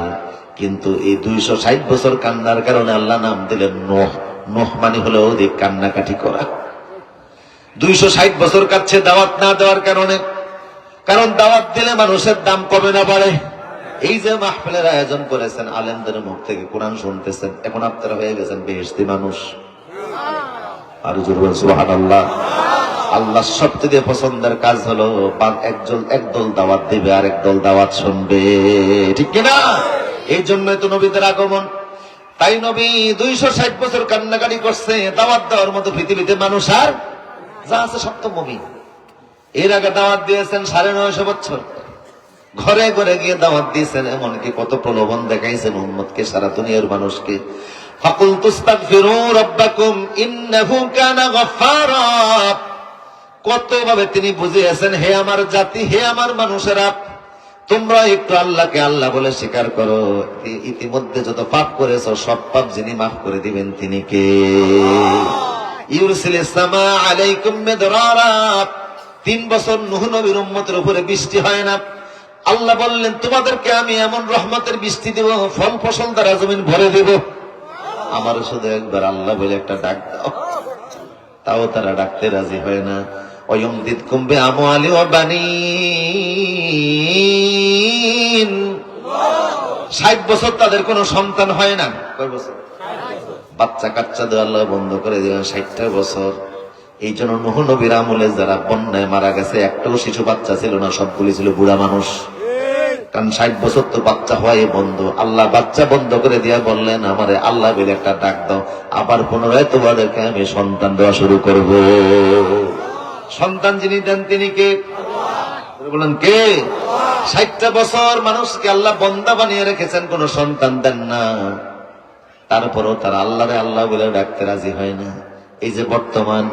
কিন্তু এই 260 বছর কান্নার কারণে আল্লাহ নাম দিলেন নূহ। নূহ মানে হলো অধিক কান্নাকাটি করা। 260 বছর কাঁদছে দাওয়াত না দেওয়ার কারণে, কারণ দাওয়াত দিলে মানুষের দাম কমে না বাড়ে? এই যে মাহফিলের আয়োজন করেছেন, আলেমদের মুখ থেকে কোরআন শুনতেছেন, এখন আপনারা হয়ে গেছেন বেহেশতি মানুষ। আর জোরে বলুন সুবহানাল্লাহ। আল্লাহ সবচেয়ে পছন্দের কাজ হলো একদল দাওয়াত দিবে আর একদল দাওয়াত শুনবে, ঠিক কিনা? এই জন্যই তো নবীদের আগমন। তাই নবী 260 বছর কান্নাকাটি করছে, দাওয়াত দেওয়ার মতো পৃথিবীতে মানুষ আর যা আছে সব তো মুমিন। এর আগে দাওয়াত দিয়েছেন 950 বছর, ঘরে ঘরে গিয়ে দাওয়াত দিয়েছেন, এমনকি কত প্রলোভন দেখাইছেন উম্মতকে, সারা দুনিয়ার মানুষকে। ফাকুলতু ইস্তাগফিরু রাব্বাকুম ইন্নাহু কানা গফফারা। কতভাবে তিনি বুঝিয়েছেন, হে আমার জাতি, হে আমার মানুষেরা, তোমরা একটু আল্লাহকে আল্লাহ বলে স্বীকার করো। ইতিমধ্যে যত পাপ করেছো সব পাপ যিনি মাফ করে দিবেন তিনি কে? ইউরসিলিস সামা আলাইকুম মিদরারা। 3 বছর নূহ নবীর উম্মতের উপরে বৃষ্টি হয় না। আল্লাহ বললেন, তোমাদেরকে আমি এমন রহমতের বৃষ্টি দেব, ফল ফসল দ্বারা জমিন ভরে দেব। আমার শুধু একবার আল্লাহ বলে একটা ডাক দাও। তাও তারা ডাকতে রাজি হয় না। ওয়ায়ুমদিদকুম বিআমওয়ালি ওয়া বানিন। 60 বছর তাদের কোনো সন্তান হয় না। কয় বছর? বাচ্চা কাচ্চা দেওয়া আল্লাহ বন্ধ করে দিলেন 60টা বছর। এই জন্য নূহ নবীর আমলে যারা বন্যায় মারা গেছে, একটাও শিশু বাচ্চা ছিল না, সবগুলি ছিল বুড়া মানুষ। কারণ 60 বছর তো বাচ্চা হয় বন্ধ। আল্লাহ বাচ্চা বন্ধ করে দিয়া বললেন, আমারে আল্লাহ বলে একটা ডাক দাও, আবার পুনরায় তোমাদেরকে আমি সন্তান দেওয়া শুরু করব। সন্তান যিনি দেন তিনি কে? বলেন কে? 60টা বছর মানুষকে আল্লাহ বন্দা বানিয়ে রেখেছেন, কোন সন্তান দেন না। তারপরও তারা আল্লাহরে আল্লাহ বলে ডাকতে রাজি হয় না। এই যে বর্তমান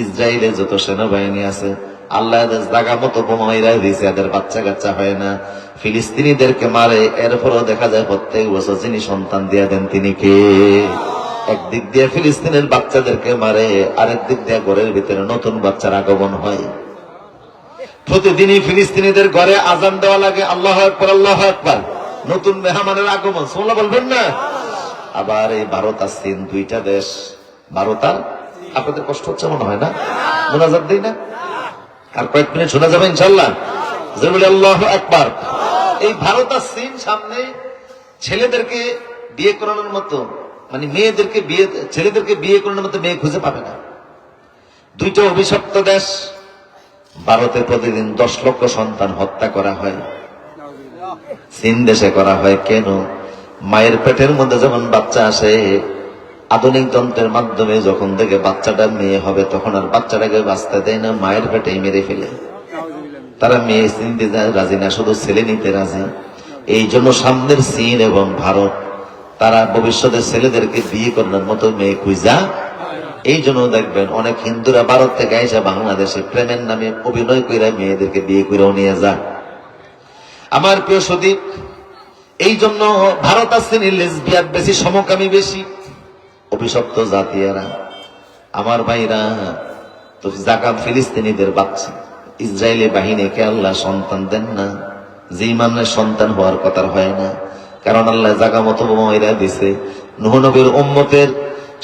ইসরায়েলে যত সেনাবাহিনী আছে, আল্লাহ জায়গা মতো বোমাইরা দিয়েছে, এদের বাচ্চা কাচ্চা হয় না। ফিলিস্তিনিদেরকে মারে, এরপরও দেখা যায় প্রত্যেক বছর যিনি সন্তান দিয়া দেন তিনি কে? একদিক দিয়ে ফিলিস্তিনের বাচ্চাদেরকে মারে, আরেক দিক দিয়ে ঘরের ভিতরে নতুন বাচ্চার আগমন হয়। প্রতিদিনই ফিলিস্তিনিদের ঘরে আজান দেওয়া লাগে, আল্লাহু আকবার আল্লাহু আকবার, নতুন মেহমানের আগমন। সুবহানাল্লাহ বলবেন না? আবার এই ভারত আর চীন, 2টা দেশ। ভারত আর, আপনাদের কষ্ট হচ্ছে মনে হয় না? মুনাজাত দেই না? আর কয়েক মিনিট শোনা যাবে ইনশাআল্লাহ। জোরে আল্লাহু আকবার। এই ভারত আর চীন সামনে ছেলেদেরকে বিয়ে করানোর মতো, মানে ছেলেদেরকে বিয়ে করানোর মতো মেয়ে খুঁজে পাবে না। 2টা অভিশপ্ত দেশ। ভারতে প্রতিদিন 10 লক্ষ সন্তান হত্যা করা হয়, চীন দেশে করা হয় কেন? মায়ের পেটের মধ্যে যখন বাচ্চা আসে, আধুনিক যন্ত্রের মাধ্যমে যখন থেকে বাচ্চাটা মেয়ে হবে, তখন আর বাচ্চাটাকে বাঁচতে দেয় না, মায়ের পেটেই মেরে ফেলে। তারা মেয়ে চিনতে রাজি না, শুধু ছেলে নিতে রাজি। এই জন্য সামনের চীন এবং ভারত, তারা ভবিষ্যতের ছেলেদেরকে বিয়ে করানোর মতো মেয়ে খুঁজা। এই জন্য দেখবেন অনেক হিন্দুরা ভারত থেকে এসে বাংলাদেশে প্রেমের নামে অভিনয় করে মেয়েদেরকে বিয়ে করেও নিয়ে যায়। আমার প্রিয় সদীপ, এই জন্য ভারত আর চীনের লেসবিয়ান বেশি, সমকামী বেশি, অভিশপ্ত জাতীয়রা। আমার ভাইরা, তো জাকাত ফিলিস্তিনিদের বাচ্চা, ইসরায়েলি বাহিনীকে আল্লাহ সন্তান দেন না। যে ইমানের সন্তান হওয়ার কথা হয় না, কারণ আল্লাহ জাগা মতো বোমাইরা দিছে। নূহ নবীর উম্মতের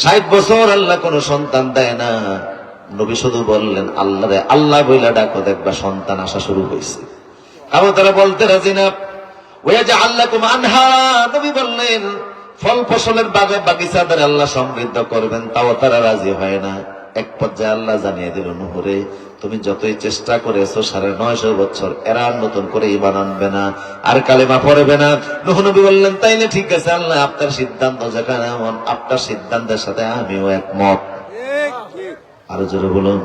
60 বছর আল্লাহ কোন সন্তান দেয় না। নবী শুধু বললেন, আল্লাহরে আল্লাহ বইলা ডাকো, দেখবা সন্তান আসা শুরু হয়েছে। আবার তারা বলতে রাজি না। ওয়াজআল লাকুম আনহারা, নবী বললেন ফল ফসলের বাগিচা দ্বারা আল্লাহ সমৃদ্ধ করবেন, তাও তারা রাজি হয় না। এক পর্যায়ে আল্লাহ জানিয়ে দিল, নূহ রে, তুমি যতই চেষ্টা করেছো 950 বছর, এরা আর নতুন করে ঈমান আনবে না, আর কালেমা পড়বে না। নূহ নবী বললেন, তাইলে ঠিক আছে আল্লাহ, আপনার সিদ্ধান্ত যেখানে এমন, আপনার সিদ্ধান্তের সাথে আমিও একমত। আরো জোরে বলুন,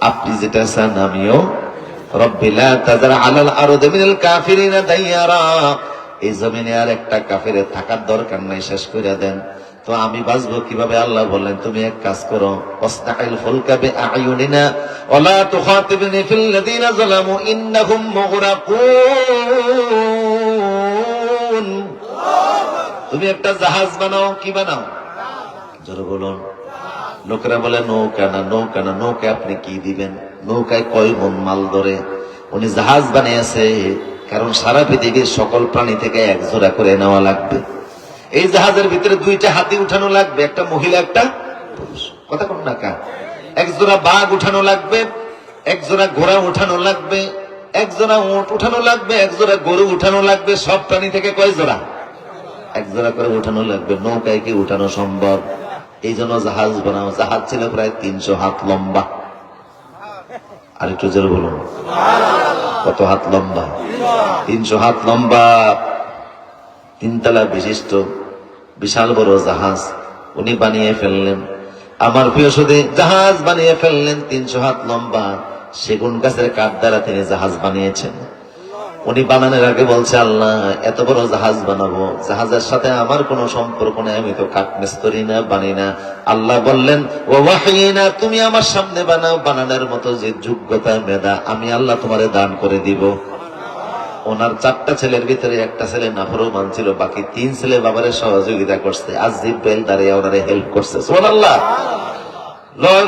আপনি যেটা চান আমিও। রব্বি লা তাযার আলাল আরদি মিনাল কাফিরিনা দাইয়ারা, এই জমিনে আর একটা কাফেরের থাকার দরকার নাই, শেষ করে দেন। তো আমি বাঁচবো কিভাবে? আল্লাহ বললেন, তুমি এক কাজ করো, ওয়াসনাইল ফুলকা বিআয়ুনিনা ওয়ালা তুখাতিবনি ফিল্লাযিনা যালামু ইন্নাহুম মুগরাকুন। তুমি একটা জাহাজ বানাও। কি বানাও? জোরে বলুন। লোকেরা বলে নৌকা না, নৌকা না। নৌকা আপনি কি দিবেন? নৌকায় কয় মন মাল ধরে? উনি জাহাজ বানিয়েছে, কারণ সারা পৃথিবীর সকল প্রাণী থেকে 1 জোড়া করে নেওয়া লাগবে। এই জাহাজের ভিতরে 2টা হাতি উঠানো লাগবে, একটা মহিলা একটা পুরুষ। কথা কোন না কা? 1 জোড়া বাঘ উঠানো লাগবে, 1 জোড়া ঘোড়া উঠানো লাগবে, একজোড়া উট উঠানো লাগবে, একজোড়া গরু উঠানো লাগবে, সব প্রাণী থেকে কয় জোড়া? এক জোড়া করে উঠানো লাগবে। নৌকায় কি উঠানো সম্ভব? এই জন্য জাহাজ বানাও। জাহাজ ছিল প্রায় 300 হাত লম্বা। আর একটু জোরে বলুন, কত হাত লম্বা? 300 হাত লম্বা, 3 তলা বিশিষ্ট বিশাল বড় জাহাজ উনি বানিয়ে ফেললেন। আমার প্রিয় সুধী, জাহাজ বানিয়ে ফেললেন 300 হাত লম্বা। সেগুন গাছের কাঠ দ্বারা তিনি জাহাজ বানিয়েছেন। উনি বানানোর আগে বলছে, আল্লাহ এত বড় জাহাজ বানাবো, জাহাজের সাথে আমার কোনো সম্পর্ক নেই, আমি তো কাঠ মিস্ত্রি না, বানি না। আল্লাহ বললেন, ও ওয়াহিনা, তুমি আমার সামনে বানাও, বানানোর মতো যে যোগ্যতা মেধা আমি আল্লাহ তোমারে দান করে দিব। ওনার 4টা ছেলের ভিতরে একটা ছেলে নাফরমান ছিল, বাকি 3 ছেলে বাবারে সহযোগিতা করছে। আজ জিব্রাইল দাঁড়িয়ে ওনারে হেল্প করছে। সুবহানাল্লাহ।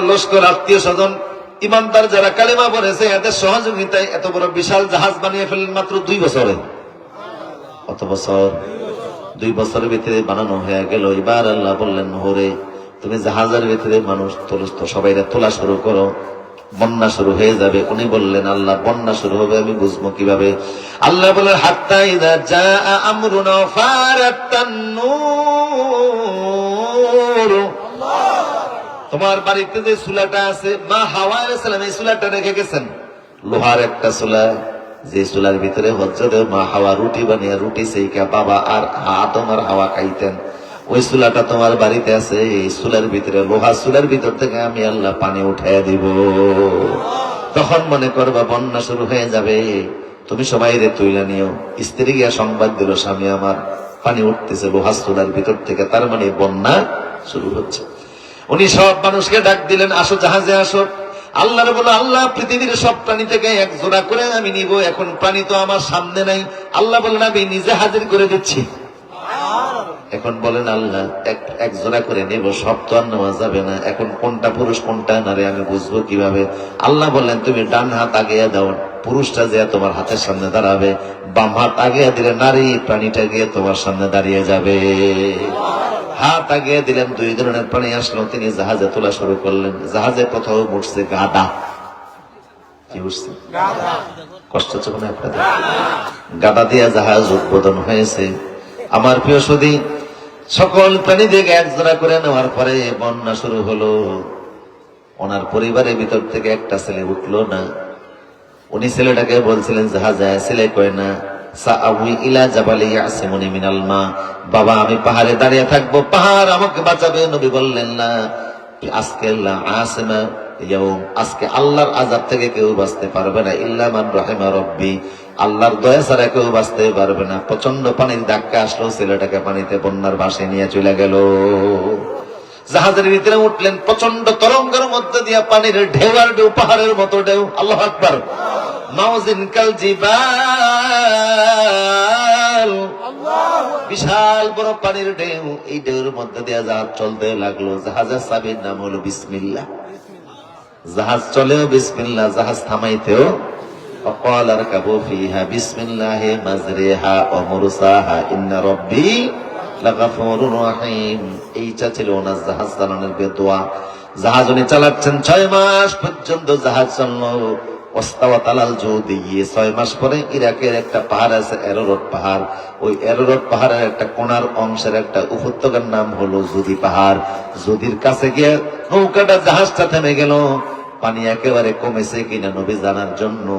লস্কর, আত্মীয় স্বজন, ইমানদার যারা কালেমা পড়েছে, এদের সহযোগিতায় এত বড় বিশাল জাহাজ বানিয়ে ফেললেন মাত্র 2 বছরে। কত বছর? 2 বছরের ভিতরে বানানো হয়ে গেল। এবার আল্লাহ বললেন, ওরে তুমি জাহাজের ভিতরে মানুষ তোলো, সবাই তোলা শুরু করো, বন্যা শুরু হয়ে যাবে। উনি বললেন, আল্লাহ বন্যা শুরু হবে আমি বুঝবো কিভাবে? আল্লাহ বললেন, হাত্তা ইযা জাআ আমরুনা ফারাতান নূর। তোমার বাড়িতে যে চুলাটা আছে, মা হাওয়া আলাইহিস সালাম এই চুলাটা রেখে গেছেন, লোহার একটা চুলা, যে চুলার ভিতরে হযরত মা হাওয়া রুটি বানিয়ে রুটি সেইকা বাবা আর আদম আর হাওয়া খাইতেন। ওই চুলাটা তোমার বাড়িতে আছে। এই চুলার ভিতরে, লোহার চুলার ভিতর থেকে আমি আল্লাহ পানি উঠাইয়া দিব। তখন মনে করবা বন্যা শুরু হয়ে যাবে, তুমি সবাই রে তুইলা নিও। স্ত্রী গিয়া সংবাদ দিল, স্বামী আমার পানি উঠতেছে লোহার চুলার ভিতর থেকে, তার মানে বন্যা শুরু হচ্ছে। উনি সব মানুষকে ডাক দিলেন, আসো জাহাজে আসো। আল্লাহর বলো, আল্লাহ পৃথিবীর সব প্রাণী থেকে এক জোড়া করে আমি নিব। এখন প্রাণী তো আমার সামনে নাই। আল্লাহ বলেন, আমি নিজে হাজির করে দিচ্ছি। এখন বলেন, আল্লাহ এক জোড়া করে নেব, সব তো আর নেওয়া যাবে না। এখন কোনটা পুরুষ কোনটা নারী আমি বুঝবো কিভাবে? আল্লাহ বললেন, তুমি ডান হাত আগিয়ে দাও, পুরুষটা যে তোমার হাতের সামনে দাঁড়াবে। বাম হাত আগিয়ে দিলে নারী প্রাণীটা গিয়ে তোমার সামনে দাঁড়িয়ে যাবে। হাত আগিয়ে দিলেন, 2 ধরনের প্রাণী আসলো। তিনি জাহাজে তোলা শুরু করলেন। জাহাজে প্রথম উঠছে গাধা। কি উঠছে? কষ্ট হচ্ছে না আপনাদের? গাধা দিয়া জাহাজ উদ্বোধন হয়েছে। আমার প্রিয় সুধী, সকল প্রাণী থেকে এক জোড়া করে নেওয়ার পরে বন্যা শুরু হলো। ওনার পরিবারের ভিতর থেকে একটা ছেলে উঠলো না। উনি ছেলেটাকে বলছিলেন জাহাজে, ছেলে কয় না, সাআউই ইলা জাবালি ইয়াসিমুনি মিনাল মা, বাবা আমি পাহাড়ে দাঁড়িয়ে থাকবো, পাহাড় আমাকে বাঁচাবে। নবী বললেন, না, আজকে লা আসিমা ইয়াউম, আজকে আল্লাহর আযাব থেকে কেউ বাঁচতে পারবে না, ইল্লা মান রাহিমা রাব্বি, আল্লাহর দয়া ছাড়া কেউ বাঁচতে পারবে না। প্রচন্ড পানির ধাক্কা আসলো, ছেলেটাকে পানিতে বন্যার ভাসে নিয়ে চলে গেল। জাহাজের ভিতরে উঠলেন, প্রচন্ড তরঙ্গের মধ্যে দিয়া পানির ঢেউ আর ঢেউ, পাহাড়ের মতো ঢেউ। আল্লাহু আকবার। মাউজিন কাল জিবাল, বিশাল বড় পানির ঢেউ। এই ঢেউর মধ্যে দিয়ে জাহাজ চলতে লাগলো। জাহাজের চাবির নাম হলো বিসমিল্লাহ। জাহাজ চলেও বিসমিল্লাহ, জাহাজ থামাইতেও وقال اركبوا فيها بسم الله مجريها ومرساها إن ربي لغفور رحيم। এইটা ছিল ওনার জাহাজ চালানোর দোয়া। জাহাজ উনি চালাচ্ছেন 6 মাস পর্যন্ত জাহাজ চালানো। ওয়াস্তাওয়াত আলাল জুদি, 6 মাস পরে ইরাকের একটা পাহাড় আছে, এরোরট পাহাড়। ওই এরোরট পাহাড়ের একটা কোণার অংশের একটা উপত্যকার নাম হলো জুদি পাহাড়। জুদির কাছে গিয়ে নৌকাটা, জাহাজটা থেমে গেল। পানি একেবারে কমেছে কিনা নবী জানার জন্য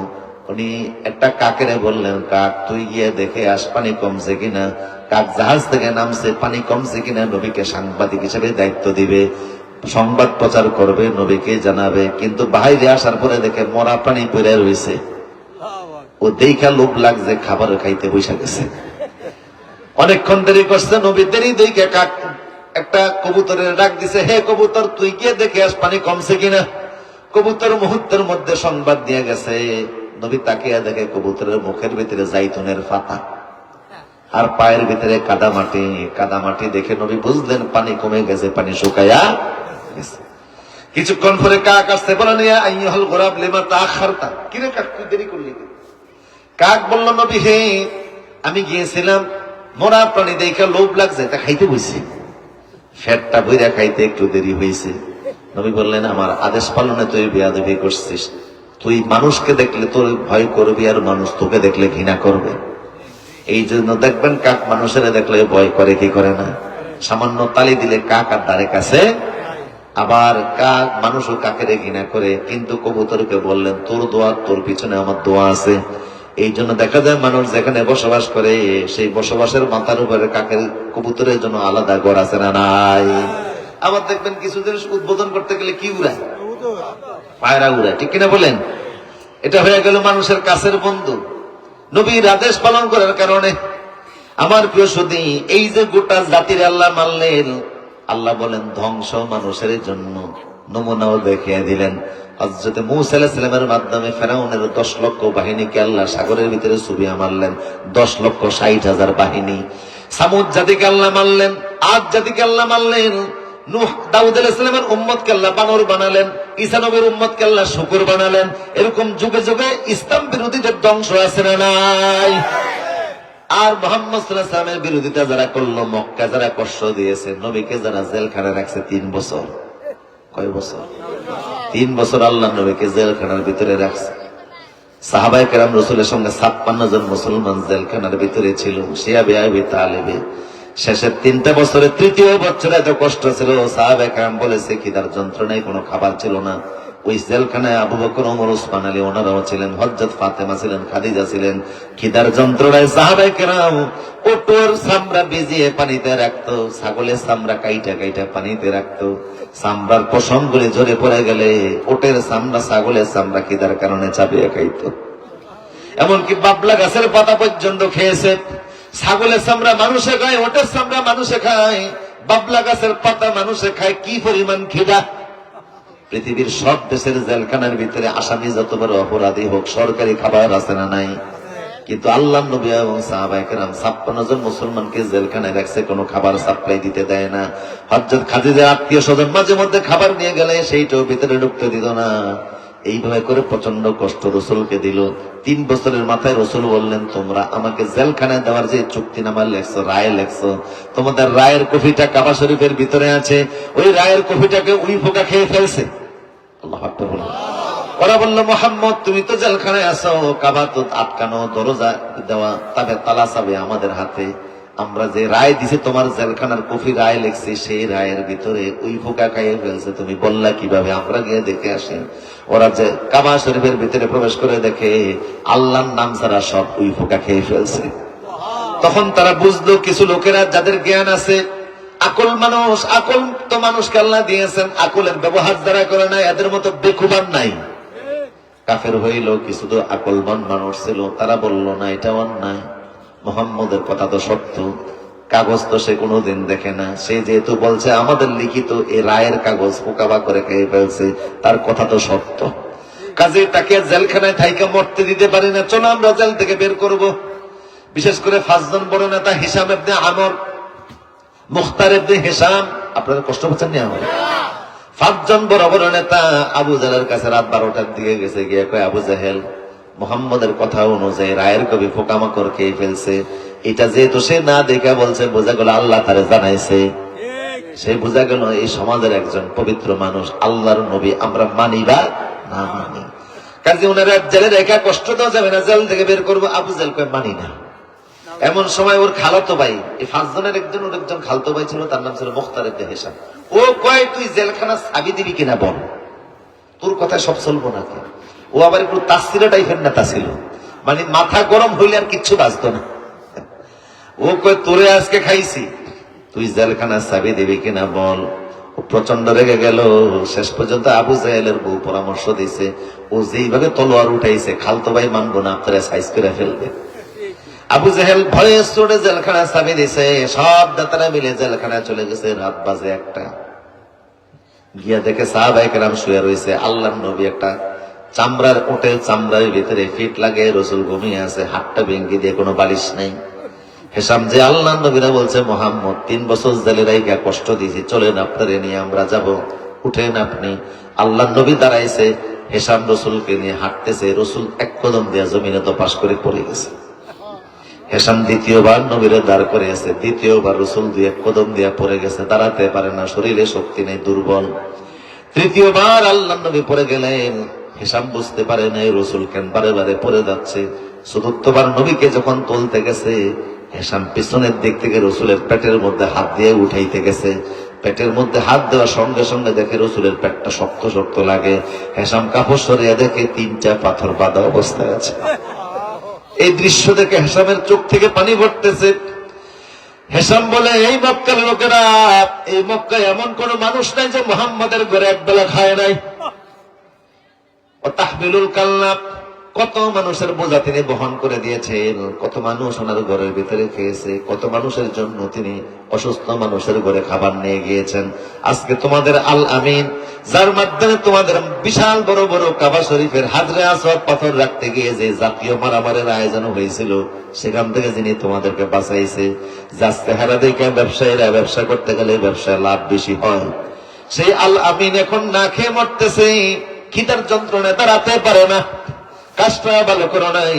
উনি একটা কাকেরে বললেন, কাক তুই গিয়ে দেখে আস পানি কমছে কিনা। কাক জাহাজ থেকে নামছে, পানি কমছে কিনা নবীকে সাংবাদিক হিসেবে দায়িত্ব দিবে, সংবাদ প্রচার করবে, নবীকে জানাবে। কিন্তু বাইরে আসার পরে দেখে মরা প্রাণী পড়ে রয়েছে। ও দেখা লোভ লাগছে, খাবার খাইতে বসে গেছে। অনেকক্ষণ দেরি করছে, নবী দেরি দেখে কাক একটা কবুতরের ডাক দিছে, হে কবুতর তুই গিয়ে দেখে আস পানি কমছে কিনা। কবুতর মুহূর্তের মধ্যে সংবাদ দিয়ে গেছে। নবী তাকিয়া দেখে কবুতরের মুখের ভিতরে জাইতুনের পাতা আর পায়ের ভিতরে কাদামাটি। কাদামাটি দেখে নবী বুঝলেন পানি কমে গেছে, পানি শুকায়া গেছে। কিছুক্ষণ পরে কাক আসতে বলেন, ইয়া আইয়ুহাল গুরাব লিমা তাআখারতা, কিরে কাক তুই দেরি করলি? কাক বলল, নবী হে, আমি গিয়েছিলাম, মরা প্রাণী দেখে লোভ লাগছে, তা খাইতে বসছি, ফেটটা বইরা খাইতে একটু দেরি হয়েছে। নবী বললেন, আমার আদেশ পালনে তুই বেয়াদবি করছিস, তুই মানুষকে দেখলে তোর ভয় করবি আর মানুষ তোকে দেখলে ঘৃণা করবে। এই জন্য দেখবেন কাক মানুষের দেখলে ভয় করে কি করে না। সামান্য তালি দিলে কাক আর ধারে কাছে, আবার কাক মানুষও কাকের ঘৃণা করে। কিন্তু কবুতরকে বললেন তোর দোয়া তোর পিছনে আমার দোয়া আছে। এই জন্য দেখা যায় মানুষ যেখানে বসবাস করে সেই বসবাসের মাথার উপরে কাকের কবুতরের জন্য আলাদা ঘর আছে না নাই? আবার দেখবেন কিছু জিনিস উদ্বোধন করতে গেলে কি উড়ায়, পায়রা উড়ায়, ঠিক কিনা বলেন? এটা হয়ে গেল মানুষের কাছের বন্ধু। নবীর আদেশ পালন করার কারণে আমার প্রিয় সুধী, এই যে গোটা জাতির আল্লাহ মানলেন, আল্লাহ বলেন ধ্বংস মানুষের জন্য নমুনাও দেখিয়ে দিলেন। হযরত মূসা আলাইহিস সালামের মাধ্যমে ফেরাউনের 10 লক্ষ বাহিনীকে আল্লাহ সাগরের ভিতরে চুবিয়ে মারলেন, 10,60,000 বাহিনী। সামুদ জাতিকে আল্লাহ মারলেন, আদ জাতিকে আল্লাহ মারলেন, নূহ দাউদ আলাইহিস সালামের উম্মতকে আল্লাহ বানর বানালেন, ঈসা নবীর উম্মতকে আল্লাহ শুকর বানালেন। এরকম যুগে যুগে ইসলাম বিরোধীদের ধ্বংস আছে না নাই? আর মুহাম্মদ সাল্লাল্লাহু আলাইহি ওয়াসাল্লামের বিরোধিতা যারা করলো, মক্কা যারা কষ্ট দিয়েছে, নবীকে যারা জেলখানায় রাখছে 3 বছর, কয় বছর? 3 বছর আল্লাহ নবীকে জেলখানার ভিতরে রাখছে। সাহাবায়ে কেরাম রাসূলের সঙ্গে 56 জন মুসলমান জেলখানার ভিতরে ছিল। শিয়া আবি তালেবে শেষের 3টা বছরে, 3য় বছরে এত কষ্ট ছিল, সাহাবায়ে কেরাম বলেছে খিদার যন্ত্রণায় কোনো খাবার ছিল না। ওই জেলখানায় আবু বকর, ওমর, ওসমান আলী ওনারাও ছিলেন, হযরত ফাতেমা ছিলেন, খাদিজা ছিলেন। খিদার যন্ত্রণায় সাহাবায়ে কেরাম ওটর চামড়া ভিজিয়ে পানিতে রাখতো, ছাগলের চামড়া কাইটা কাইটা পানিতে রাখতো। চামড়ার পশমগুলি ঝরে পড়ে গেলে ওটের চামড়া, ছাগলের চামড়া খিদার কারণে চাপিয়ে খাইতো। এমনকি বাবলা গাছের পাতা পর্যন্ত খেয়েছে। ছাগলের চামড়া মানুষে খায়, ওটের চামড়া মানুষে খায়, বাবলা গাছের পাতা মানুষে খায়। কি পরিমাণ খিদা! পৃথিবীর সব দেশের জেলখানার ভিতরে আসামি যত বড় অপরাধী হোক, সরকারি খাবার আছে না নাই? কিন্তু আল্লাহ নবী এবং সাহাবায়ে কেরাম 56 জন মুসলমানকে জেলখানায় রাখছে, কোনো খাবার সাপ্লাই দিতে দেয় না। হযরত খাদিজার আত্মীয় স্বজন মাঝে মধ্যে খাবার নিয়ে গেলে সেইটাও ভিতরে ঢুকতে দিত না। এইভাবে করে প্রচন্ড কষ্ট রসুলকে দিল। 3 বছরের মাথায় রসুল বললেন, তোমরা আমাকে জেলখানায় দেওয়ার যে চুক্তিনামা লেখছো, রায় লেখছো, তোমাদের রায়ের কপিটা কাবা শরীফের ভিতরে আছে। ওই রায়ের কপিটাকে উই পোকা খেয়ে ফেলছে। আল্লাহু আকবার বলুন। ওরা বলল, মুহাম্মদ তুমি তো জেলখানায় আছো, কাবা তো আটকানো, দরজা দেওয়া, তবে তালা চাবি আমাদের হাতে। আমরা যে রায় দিছি, তোমার জেলখানার কফি রায় লিখছি, সেই রায়ের ভিতরে উই পোকা খাইয়ে ফেলছে। তুমি বললা কিভাবে? আমরা গিয়ে দেখে আসি। ওরা যে কাবা শরীফের ভিতরে প্রবেশ করে দেখে আল্লাহর নাম ছাড়া সব উই পোকা খেয়ে ফেলছে। তখন তারা বুঝলো, কিছু লোকেরা যাদের জ্ঞান আছে, আকল মানুষ, আকল তো মানুষকে আল্লাহ দিয়েছেন, আকলের ব্যবহার যারা করে না এদের মতো বেকুবান নাই। কাফের হইল, কিছু তো আকলবান মানুষ ছিল, তারা বলল না এটা অন্যায়, মুহাম্মদের কথা তো সত্য, কাগজ তো সে কোনোদিন দেখে না, সে যেহেতু বলছে আমাদের লিখিত এই রায়ের কাগজ পোকাবা করে খেয়ে ফেলছে, তার কথা তো সত্য, কাজে তাকে জেলখানায় থাইকা মরতে দিতে পারি না, চলো আমরা জেল থেকে বের করব। বিশেষ করে 5 জন বড় নেতা, হিশাম ইবনে আমর, মুখতার ইবনে হিশাম, আপনারা কষ্ট পাচ্ছেন না? আমার 5 জন বড় বড় নেতা আবু জাহেলের কাছে রাত 12টার দিকে গেছে, গিয়ে কয়, আবু জাহেল, মুহাম্মদের কথা অনুযায়ী রায়ের কবি পোকামাকড় খেয়ে ফেলছে, এটা যেহেতু সে না দেখে বলছে, বোঝা গেল আল্লাহ তারে জানাইছে, সে বোঝা গেল এই সমাজের একজন পবিত্র মানুষ, আল্লাহর নবী, আমরা মানি বা না মানি, কাজে ওনারা জেলে রেখা কষ্ট দেওয়া যাবে না, জেল থেকে বের করবো। আবু জাহেল কয়, মানি না। এমন সময় ওর খালাতো ভাই, এই 5 জনের একজন, ওর একজন খালাতো ভাই ছিল, তার নাম ছিল মুখতার ইবনে হিশাম। ও কয়, তুই জেলখানা চাবি দিবি কিনা বল, তোর কথায় সব চলবো নাকি? ও আবার একটু তাসসিরা টাইপের নেতা ছিল, মানে মাথা গরম হইলে আর কিচ্ছু বাঁচতো না। ও কয়, তোরে আজকে খাইছি, তুই জেলখানা চাবি দিবি কিনা বল। ও প্রচন্ড রেগে গেল। শেষ পর্যন্ত আবু জাহেলের বউ পরামর্শ দিছে, ও যেইভাবে তলোয়ার উঠাইছে, খালতো ভাই মানবো না, আপনারা সাইজ করে ফেলবে। আবু জাহেল ভয়ে ছুটে জেলখানা চাবি দিছে, সব নেতারা মিলে জেলখানায় চলে গেছে। রাত বাজে 1টা, গিয়া দেখে সাহাবায়ে কেরাম শুয়ে রয়েছে, আল্লাহর নবী একটা চামড়ার ওটের চামড়ার ভিতরে ফিট লাগে, রসুল ঘুমিয়ে আছে, হাতটা ভেঙ্গি দিয়ে, কোনো বালিশ নাই। হিশাম যে আল্লাহর নবীরা বলছে, মুহাম্মদ 3 বছর জেলে রাইখা কষ্ট দিয়েছি, চলেন আপনারে নিয়ে আমরা যাব, উঠেন আপনি। আল্লাহর নবী দাঁড়াইছে, হিশাম রসুলকে নিয়ে হাঁটতেছে, রসুল 1 কদম দিয়া জমিনে দপাস করে পড়ে গেছে। হিশাম দ্বিতীয়বার নবীরে দাঁড় করে আছে, দ্বিতীয়বার রসুল 2-1 কদম দিয়া পড়ে গেছে, দাঁড়াতে পারে না, শরীরে শক্তি নেই, দুর্বল। তৃতীয়বার আল্লাহর নবী পড়ে গেলেন, হিসাম বুঝতে পারে না রসুল কেন বারে বারে পড়ে যাচ্ছে। চতুর্থবার নবীকে যখন তুলতে গেছে, হিসাম পিছনের দিক থেকে রসুলের পেটের মধ্যে হাত দিয়ে উঠাইতে গেছে। পেটের মধ্যে হাত দেওয়ার সঙ্গে সঙ্গে দেখে রসুলের পেটটা শক্ত শক্ত লাগে। হিসাম কাপড় সরিয়ে দেখে 3টা পাথর বাঁধা অবস্থায় আছে। এই দৃশ্য দেখে হিসামের চোখ থেকে পানি পড়তেছে। হিসাম বলে, এই মক্কার লোকেরা, এই মক্কায় এমন কোন মানুষ নাই যে মুহাম্মাদের ঘরে একবেলা খায় নাই। ও তাহমিলুল কাল্লাব, কত মানুষের বোঝা তিনি বহন করে দিয়েছেন, কত মানুষ ওনার ঘরের ভিতরে খেয়েছে, কত মানুষের জন্য তিনি অসুস্থ মানুষের ঘরে খাবার নিয়ে গিয়েছেন। আজকে তোমাদের আল আমিন, যার মাধ্যমে তোমাদের বিশাল বড় বড় কাবা শরীফের হাজরে আসওয়াদ পাথর রাখতে গিয়ে যে জাতীয় মারামারের আয়োজন হয়েছিল, সেখান থেকে যিনি তোমাদেরকে বাঁচাইছে, যাচ্ছে হারা দেখে ব্যবসায়ীরা ব্যবসা করতে গেলে ব্যবসায় লাভ বেশি হয়, সেই আল আমিন এখন না খেয়ে মরতেছে, খিদার যন্ত্রণায় দাঁড়াতে পারে না। কাজটা ভালো করো নাই,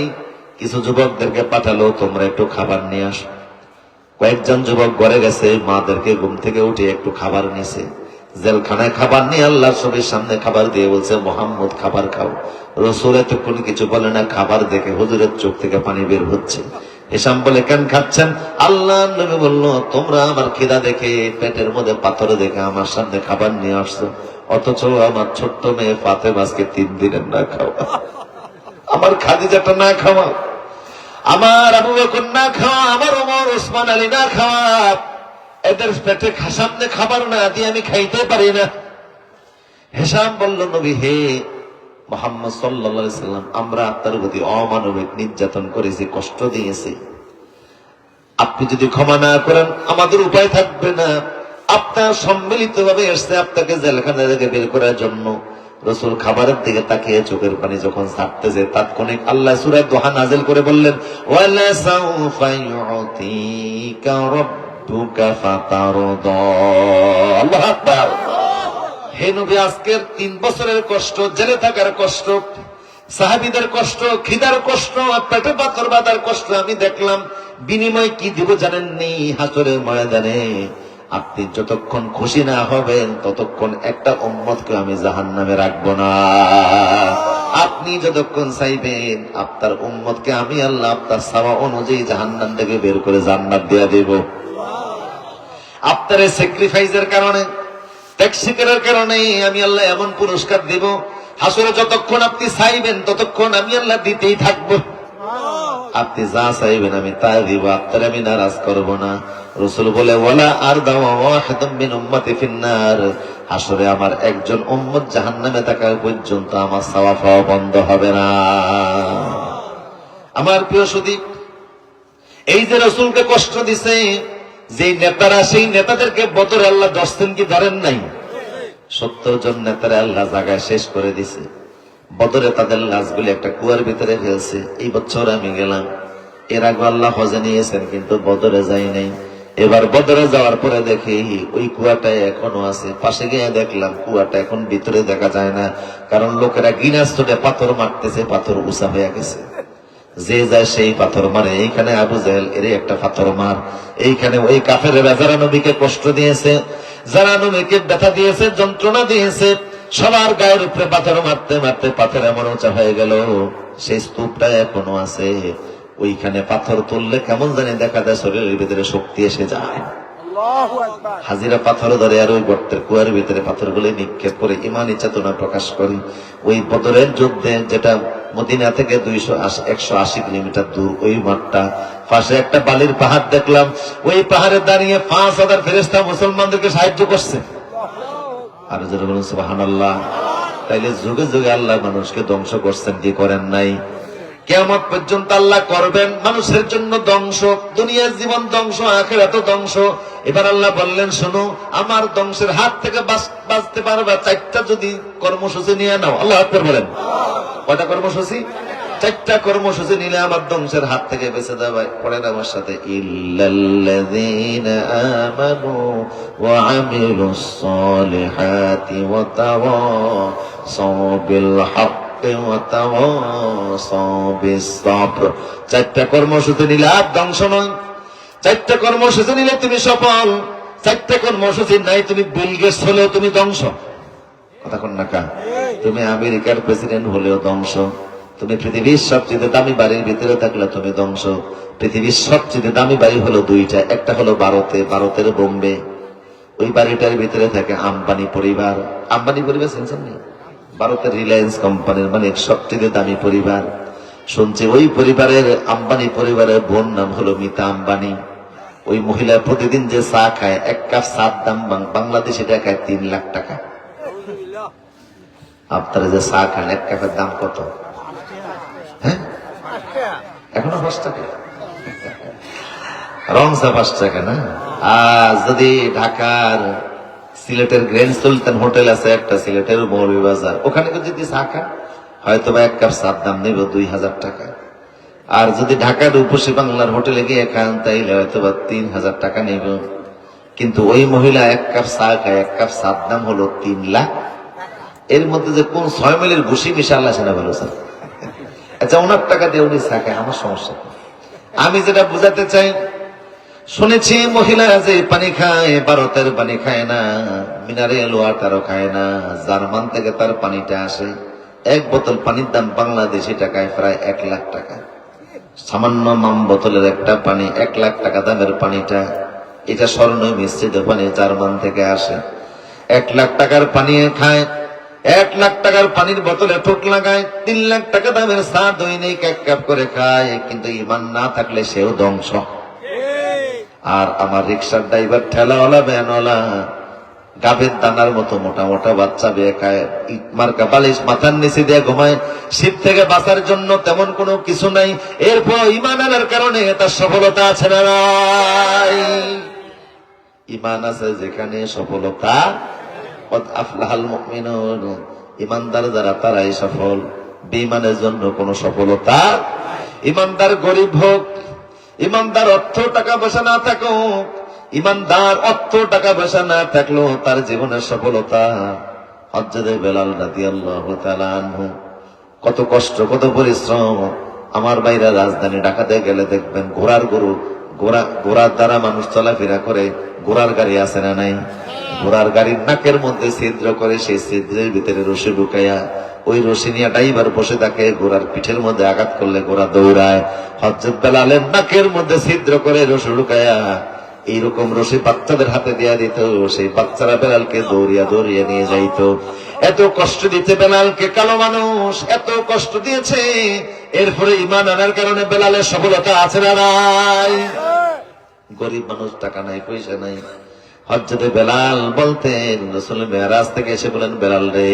কিছু যুবকদেরকে পাঠালো, তোমরা একটু খাবার নিয়ে আসো। কয়েকজন যুবক ঘরে গেছে, মাদেরকে ঘুম থেকে উঠে একটু খাবার নিছে। জেলখানায় খাবার নিয়ে আল্লাহর ছবির সামনে খাবার দিয়ে বলছে, মোহাম্মদ খাবার খাও। রসুল এতক্ষণ কিছু বলে না, খাবার দেখে হুজুরের চোখ থেকে পানি বের হচ্ছে। হিসাম বলে, কেন খাচ্ছেন? আল্লাহ নবী বলল, তোমরা আমার খিদা দেখে, পেটের মধ্যে পাথর দেখে আমার সামনে খাবার নিয়ে আসছো, অথচ আমার ছোট্ট মেয়ে ফাতেমা আজকে 3 দিনের না খাওয়া, আমার খাদিজাটা না খাওয়া, আমার আবু বকর না খাওয়া, আমার ওমর ওসমান আলী না খাওয়া, এদের পেটে সামনে খাবার না দিয়ে আমি খাইতে পারি না। হিসাম বলল, নবী হে মুহাম্মদ সাল্লাল্লাহু আলাইহি সাল্লাম, আমরা আপনার প্রতি অমানবিক নির্যাতন করেছি, কষ্ট দিয়েছি, আপনি যদি ক্ষমা না করেন আমাদের উপায় থাকবে না। আপনার সম্মিলিত ভাবে এসছে আপনাকে জেলখানা থেকে বের করার জন্য। রসুল খাবারের দিকে তাকিয়ে চোখের পানি যখন ছাড়তেছে, তাৎক্ষণিক আল্লাহ সূরা দোহা নাযিল করে বললেন, ওয়ালা সাউফা ইউতিকা রাব্বুকা ফাতারদা। আল্লাহু আকবার। হে নবী, আজকের 3 বছরের কষ্ট, জেলে থাকার কষ্ট, সাহাবীদের কষ্ট, খিদার কষ্ট, পেটে পাথর বাঁধার কষ্ট আমি দেখলাম। বিনিময় কি দিব জানেননি? হাসরের ময়দানে আপনি যতক্ষণ খুশি না হবেন ততক্ষণ একটা উম্মতকে আমি জাহান্নামে রাখবো না। আপনি যতক্ষণ চাইবেন আপনার উম্মতকে আমি আল্লাহ আপনার চাওয়া অনুযায়ী জাহান্নাম থেকে বের করে জান্নাত দিয়ে দেব। আপনার এই স্যাক্রিফাইসের কারণে, ত্যাগ স্বীকারের কারণে আমি আল্লাহ এমন পুরস্কার দেব, হাসরে যতক্ষণ আপনি চাইবেন ততক্ষণ আমি আল্লাহ দিতেই থাকবো। আপনি যা চাইবেন আমি তাই দিব, আপনার আমি নারাজ করব না। রাসূল বলে, ওয়ালা আরদা ওয়াহিদুম মিন উম্মতি ফিন্নার, হাসরে আমার একজন উম্মত জাহান্নামে থাকা পর্যন্ত আমার চাওয়া পাওয়া বন্ধ হবে না। আমার প্রিয় সুধী, এই যে রাসূলকে কষ্ট দিছে যে নেতারা, সেই নেতাদেরকে বদরে আল্লাহ 10 দিন কি ধরেন নাই? 70 জন নেতারা আল্লাহ জায়গায় শেষ করে দিছে। বদরে তাদের লাশগুলি একটা কুয়ার ভিতরে ফেলছে। এই বছর আমি গেলাম, এর আগে আল্লাহ হজে নিয়েছেন কিন্তু বদরে যাই নাই। এবার বদরে যাওয়ার পরে দেখি ওই কুয়াটা এখনো আছে। পাশে গিয়ে দেখলাম কুয়াটা এখন ভিতরে দেখা যায় না, কারণ লোকেরা গিনাস্তটে পাথর মারতেছে, পাথর উঁচা হয়ে গেছে। যে যায় সেই পাথর মারে। এইখানে আবু জাহেল এর একটা পাথর মার, এইখানে ওই কাফেরেরা যারা নবীকে কষ্ট দিয়েছে, যারা নবীকে ব্যথা দিয়েছে, যন্ত্রণা দিয়েছে, সবার গায়ের উপরে পাথর মারতে মারতে পাথর এমন উঁচা হয়ে গেল, সেই স্তূপটা এখনো আছে। ওইখানে পাথর তুললে কেমন জানি দেখা যায় শরীরের ভিতরে শক্তি এসে যায়। হাজিরা পাথর ধরে আর ওই গর্তের কুয়ার ভিতরে পাথরগুলি নিক্ষেপ করে ইমানি চেতনা প্রকাশ করি। ওই বদরের যুদ্ধে, যেটা মদিনা থেকে 180 কিলোমিটার দূর, ওই মাঠটা পাশে একটা বালির পাহাড় দেখলাম। ওই পাহাড়ে দাঁড়িয়ে 5000 ফেরেশতা মুসলমানদেরকে সাহায্য করছে। আর যারা বলুন সুবহানাল্লাহ। তাইলে যুগে যুগে আল্লাহ মানুষকে ধ্বংস করছেন কি করেন নাই? কিয়ামত পর্যন্ত আল্লাহ করবেন মানুষের জন্য ধ্বংস। দুনিয়ার জীবন ধ্বংস, আখিরাত ধ্বংস। এবার আল্লাহ বললেন, শোনো, আমার ধ্বংসের হাত থেকে বাঁচতে পারবা 4টা যদি কর্মসূচি নিয়ে নাও। আল্লাহ আকবার বলেন। কয়টা কর্মসূচি? 4টা কর্মসূচি নিলে আমার ধ্বংসের হাত থেকে বেঁচে যাবে। পড়েন আমার সাথে, ইল্লাল্লাযীনা আমানু ওয়া আমিলুস সালিহাতি ওয়া তাওয়াসাউ বিল হক ওয়া তাওয়াসাউ বিস সাবর। 4টা কর্মসূচি নিলে আর ধ্বংস নয়। 4টা কর্মসূচি নিলে তুমি সফল। 4টা কর্মসূচি নাই, তুমি বিল গেটস হলেও তুমি ধ্বংস। কথা কন না কা? তুমি আমেরিকার প্রেসিডেন্ট হলেও ধ্বংস, তুমি পৃথিবীর সবচেয়ে দামি বাড়ির ভিতরে থাকলে তুমি ধ্বংস। পৃথিবীর সবচেয়ে দামি বাড়ি হলো দুইটা, একটা হলো ভারতের বোম্বে, ওই বাড়িটার ভিতরে থাকে আম্বানি পরিবার। আম্বানি পরিবার শুনছেন না? ভারতের রিলায়েন্স কোম্পানির মানে সবচেয়ে দামি পরিবার। শুনছি ওই পরিবারের, আম্বানি পরিবারের বোন নাম হলো মিতা আম্বানি। ওই মহিলা প্রতিদিন যে চা খায়, এক কাপ চার দাম বাংলাদেশি টাকায় 3 লাখ টাকা। আপনারা যে চা খান এক কাপের দাম কত? হ্যাঁ, এখনো 5 টাকা, রং চা 5 টাকা না? আর যদি ঢাকার সিলেটের গ্র্যান্ড সুলতান হোটেল আছে একটা, সিলেটের মৌলভীবাজার, ওখানে যদি চা খান হয়তো বা এক কাপ চার দাম নেবে 2000 টাকা। আর যদি ঢাকার উপসী বাংলার হোটেলে গিয়ে খান তাইলে হয়তো বা 3000 টাকা নেব। কিন্তু ওই মহিলা এক কাপ চা খায়, এক কাপ চার দাম হলো 3 লাখ। এর মধ্যে যে কোন 6 মিলের ঘুষি মিশাল আসে না ভালো স্যার। আচ্ছা, ওনার টাকা দিয়ে উনি চা খায়, আমার সমস্যা। আমি যেটা বুঝাতে চাই, শুনেছি মহিলা যে পানি খায়, ভারতের পানি খায় না, মিনারেল ওয়াটারও খায় না, জার্মান থেকে তার পানিটা আসে। এক বোতল পানির দাম বাংলাদেশি টাকায় প্রায় 1 লাখ টাকা। সামান্য মাম বোতলের একটা পানি 1 লাখ টাকা দামের পানিটা, এটা স্বর্ণ মিশ্রিত পানি, জার্মান থেকে আসে। 1 লাখ টাকার পানি খায়, 1 লাখ টাকার পানির বোতলে ঠোঁট লাগায়, 3 লাখ টাকা দামের চা দৈনিক 1 কাপ করে খায়। কিন্তু ঈমান না থাকলে সেও ধ্বংস। আর আমার রিক্সার ড্রাইভার, ঠেলাওয়ালা, ভ্যানওয়ালা গাভীর দানার মতো মোটা মোটা বাচ্চা বিয়ে খায়, ইট মার্কা বালিশ মাথার নিচে দিয়ে ঘুমায়, শীত থেকে বাঁচার জন্য তেমন কোনো কিছু নাই। এরপর ঈমান আনার কারণে তার সফলতা আছে না নাই? ঈমান আছে যেখানে সফলতা, কদ আফলাহাল মুমিনুন, ঈমানদার যারা তারাই সফল। বেঈমানের জন্য কোনো সফলতা। ঈমানদার গরিব হোক, ঈমানদার অর্থ টাকা পয়সা না থাকুক, ঈমানদার অর্থ টাকা পয়সা না থাকলেও তার জীবনের সফলতা। হযরত বেলাল রাদিয়াল্লাহু তাআলা আনহু কত কষ্ট, কত পরিশ্রম। আমার ভাইরা রাজধানী ঢাকাতে গেলে দেখবেন ঘোড়ার দ্বারা মানুষ চলাফেরা করে। ঘোড়ার গাড়ি আছে না নাই? ঘোড়ার গাড়ির নাকের মধ্যে ছিদ্র করে, সেই ছিদ্রের ভিতরে রশি ঢুকাইয়া ওই রশি নিয়ে ড্রাইভার বসে থাকে। ঘোড়ার পিঠের মধ্যে আঘাত করলে ঘোড়া দৌড়ায়। হযরত বেলালের নাকের মধ্যে ছিদ্র করে রশি ঢুকাইয়া এইরকম রশি বাচ্চাদের হাতে দিয়া দিত, সেই বাচ্চারা বেলালকে দৌড়িয়া দৌড়িয়ে নিয়ে যাইত। এত কষ্ট দিতে বেলালকে কালো মানুষ, এত কষ্ট দিয়েছে। এরপরে ঈমান আনার কারণে বেলালের সফলতা আছে না নাই? গরিব মানুষ, টাকা নাই, পয়সা নাই। হযরত বেলাল বলতেন, রাসূল মেরাজ থেকে এসে বলেন, বেলাল রে,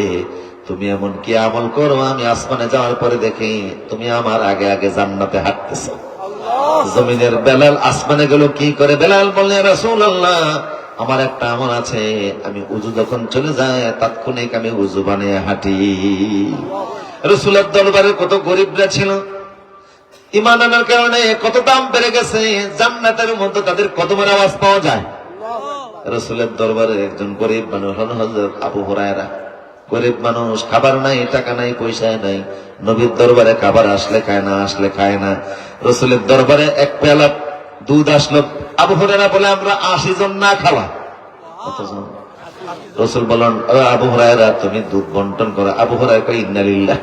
তুমি এমন কি আমল করো, আমি আসমানে যাওয়ার পরে দেখি তুমি আমার আগে আগে জান্নাতে হাঁটতেছো। জমিনের বেলাল আসমানে গেল কি করে? বেলাল বললেন, রাসূলুল্লাহ, আমার একটা আমল আছে, আমি উযু যখন চলে যায় তাৎক্ষণিক আমি উযু বানিয়ে হাঁটি। রাসূলের দরবারে কত গরিবরা ছিল, ঈমান আনার কারণে কত দাম বেড়ে গেছে। জান্নাতের মধ্যে তাদের কদমের আওয়াজ পাওয়া যায়। রাসূলের দরবারে একজন গরিব মানুষ হন হযরত আবু হুরায়রা। গরিব মানুষ, খাবার নাই, টাকা নাই, পয়সা নাই। নবীর দরবারে খাবার আসলে খায় না, আসলে খায় না। রাসূলের দরবারে এক পেয়ালা দুধ আসলো, আবু হুরায়রা বলে, আমরা 80 জন না খাওয়া। কতজন? রাসূল বলেন, আবু হুরায়রা তুমি দুধ বন্টন করো। আবু হুরায়রা কয়, ইন্না লিল্লাহ।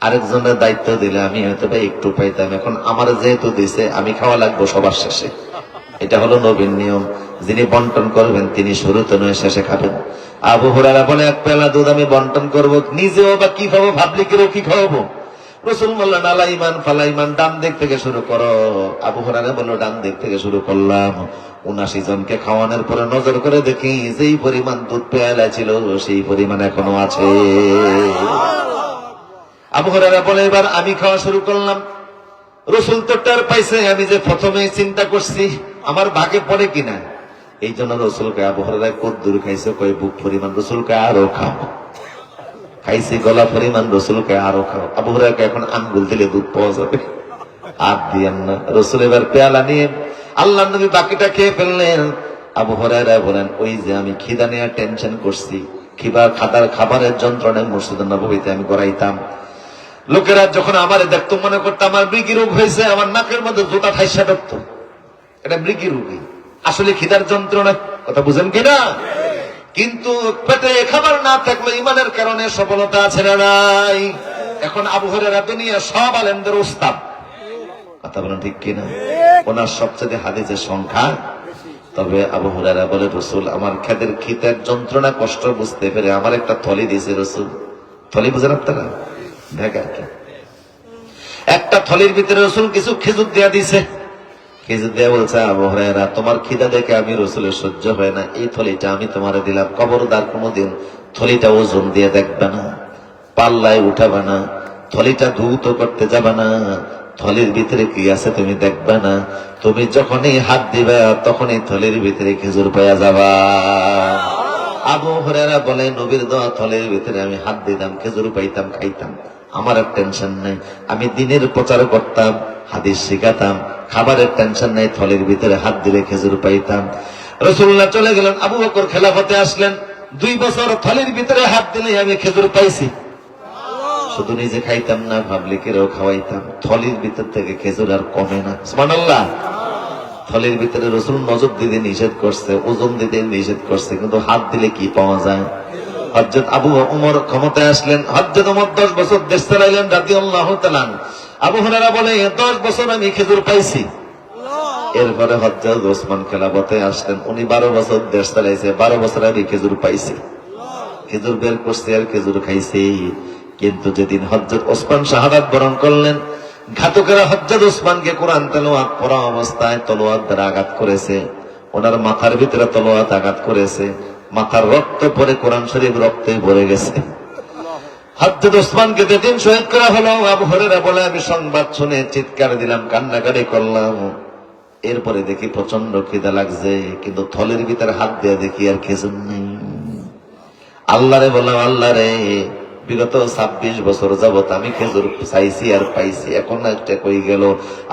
আরেকজনের দায়িত্ব দিলে আমি হয়তো বা একটু পাইতাম, এখন আমার যেহেতু দিছে আমি খাওয়া লাগবো সবার শেষে। এটা হলো নবীর নিয়ম, যিনি বন্টন করবেন তিনি শুরুতে নয় শেষে খাবেন। আবু হুরায়রা বলে, এক পেয়ালা দুধ আমি বন্টন করবো, নিজেও বা কি খাবো, ভাবলিকেরও কি খাওয়াবো? রাসূল বললেন, আলা ইমান ফালা ইমান, ডান দিক থেকে শুরু করো। আবু হুরায়রা বলল, ডান দিক থেকে শুরু করলাম। ৭৯ জনকে খাওয়ানোর পরে নজর করে দেখি যেই পরিমাণ দুধ পেয়ালা ছিল সেই পরিমাণ এখনো আছে। আবু হুরায়রা বলে, এবার আমি খাওয়া শুরু করলাম। রাসূল তো টের পাইছে আমি যে প্রথমে চিন্তা করছি আমার ভাগে পড়ে কিনা। এই জন্য রাসূলকে আবু হুরায়রা কদ্দুর খাইছে, কয় বুক পরিমাণ। রাসূলকে আরো খাও। খাইছি গলা পরিমাণ, রাসূলকে আরো খাও। আবু হুরায়রা এখন আঙ্গুল দিলে দুধ পাওয়া যাবে, আর দিয়েন না। রাসূল এবার পেয়ালা নিয়ে আল্লাহর নবী বাকিটা খেয়ে ফেললেন। আবু হুরায়রা বলেন, ওই যে আমি খিদা নিয়ে টেনশন করছি, খাবারের যন্ত্রণায় মসজিদুন নববীতে আমি গড়াইতাম। লোকেরা যখন আমারে দেখতো মনে করতো আমার মৃগী রোগ হয়েছে, আমার নাকের মধ্যে জুতা ঠাইসা ঢুকত। এটা মৃগী রোগী, আসলে খিদার যন্ত্রণা। কথা বুঝেন কিনা? কিন্তু পেটে খাবার না থাকলে ইমানের কারণে সফলতা আছে না নাই? এখন আবু হুরায়রা দুনিয়া সব আলেমদের উস্তাদ, কথা বলেন ঠিক কিনা? ওনার সবচেয়ে হাদিসের সংখ্যা। তবে আবু হুরায়রা বলে, রসুল আমার খেদের খিতের যন্ত্রণা কষ্ট বুঝতে পেরে আমার একটা থলি দিয়েছে রসুল। থলি বুঝেন আপনারা? দেখ আর কি, একটা থলির ভিতরে রসুল কিছু খেজুর দেয়া দিছে। খেজুর দেয়া বলছে, আবু হুরায়রা তোমার খিদা দেখে আমি রসুলের সহ্য হয় না, এই থলিটা আমি তোমারে দিলাম, খবরদার কোনোদিন থলিটা ওজন দিয়ে দেখবে না, পাল্লায় উঠাবে না, থলিটা ধৌত করতে যাবে না, থলির ভিতরে কি আছে তুমি দেখবে না, তুমি যখনই হাত দিবে তখনই থলির ভিতরে খেজুর পাওয়া যাবা। আবু হুরায়রা বলে, নবীর দেওয়া থলির ভিতরে আমি হাত দিতাম, খেজুর পাইতাম, খাইতাম, আমার আর টেনশন নাই, আমি দিনের প্রচার করতাম, হাদিস শিখাতাম, খাবারের টেনশন নাই, থলির ভিতরে হাত দিলে খেজুর পাইতাম। রাসূলুল্লাহ চলে গেলেন, আবু বকর খেলাফতে আসলেন, 2 বছর থলির ভিতরে হাত দিলে আমি খেজুর পাইছি। শুধু নিজে খাইতাম না, পাবলিকেরও খাওয়াইতাম, থলির ভিতর থেকে খেজুর আর কমে না। সুবহানাল্লাহ। থলির ভিতরে রাসূল নজর দিতে নিষেধ করছে, ওজন দিতে নিষেধ করছে, কিন্তু হাত দিলে কি পাওয়া যায়? হযরত আবু ওমর ক্ষমতায় আসলেন, হযরত ওমর 10 বছর দেশ চালাইলেন রাদিয়াল্লাহু তাআলা। আবু হুরায়রা বলে, 10 বছর আমি খেজুর পাইছি। এরপরে হযরত ওসমান খেলাফতে আসলেন, উনি 12 বছর দেশ চালাইছে, 12 বছর আমি খেজুর পাইছি। খেজুর বের করছে আর খেজুর খাইছি। কিন্তু যেদিন হযরত ওসমান শাহাদাত বরণ করলেন, ঘাতকেরা হযরত ওসমানকে কোরআন তেলাওয়াত পড়া অবস্থায় তলোয়ার দ্বারা আঘাত করেছে, ওনার মাথার ভিতরে তলোয়ার আঘাত করেছে, মাথার রক্ত পরে কোরআন শরীফ রক্তে ভরে গেছে। হযরত ওসমানকে যেদিন শহীদ করা হলো, আবু হুরায়রা বলে, আমি সংবাদ শুনে চিৎকার দিলাম, কান্নাকাটি করলাম। এরপরে দেখি প্রচন্ড খিদা লাগছে, কিন্তু থলের ভিতরে হাত দিয়ে দেখি আর খেজুর নেই। আল্লাহরে বললাম, আল্লাহ রে, বিগত 26 বছর যাবত আমি খেজুর চাইছি আর পাইছি, এখন একটা কই গেল।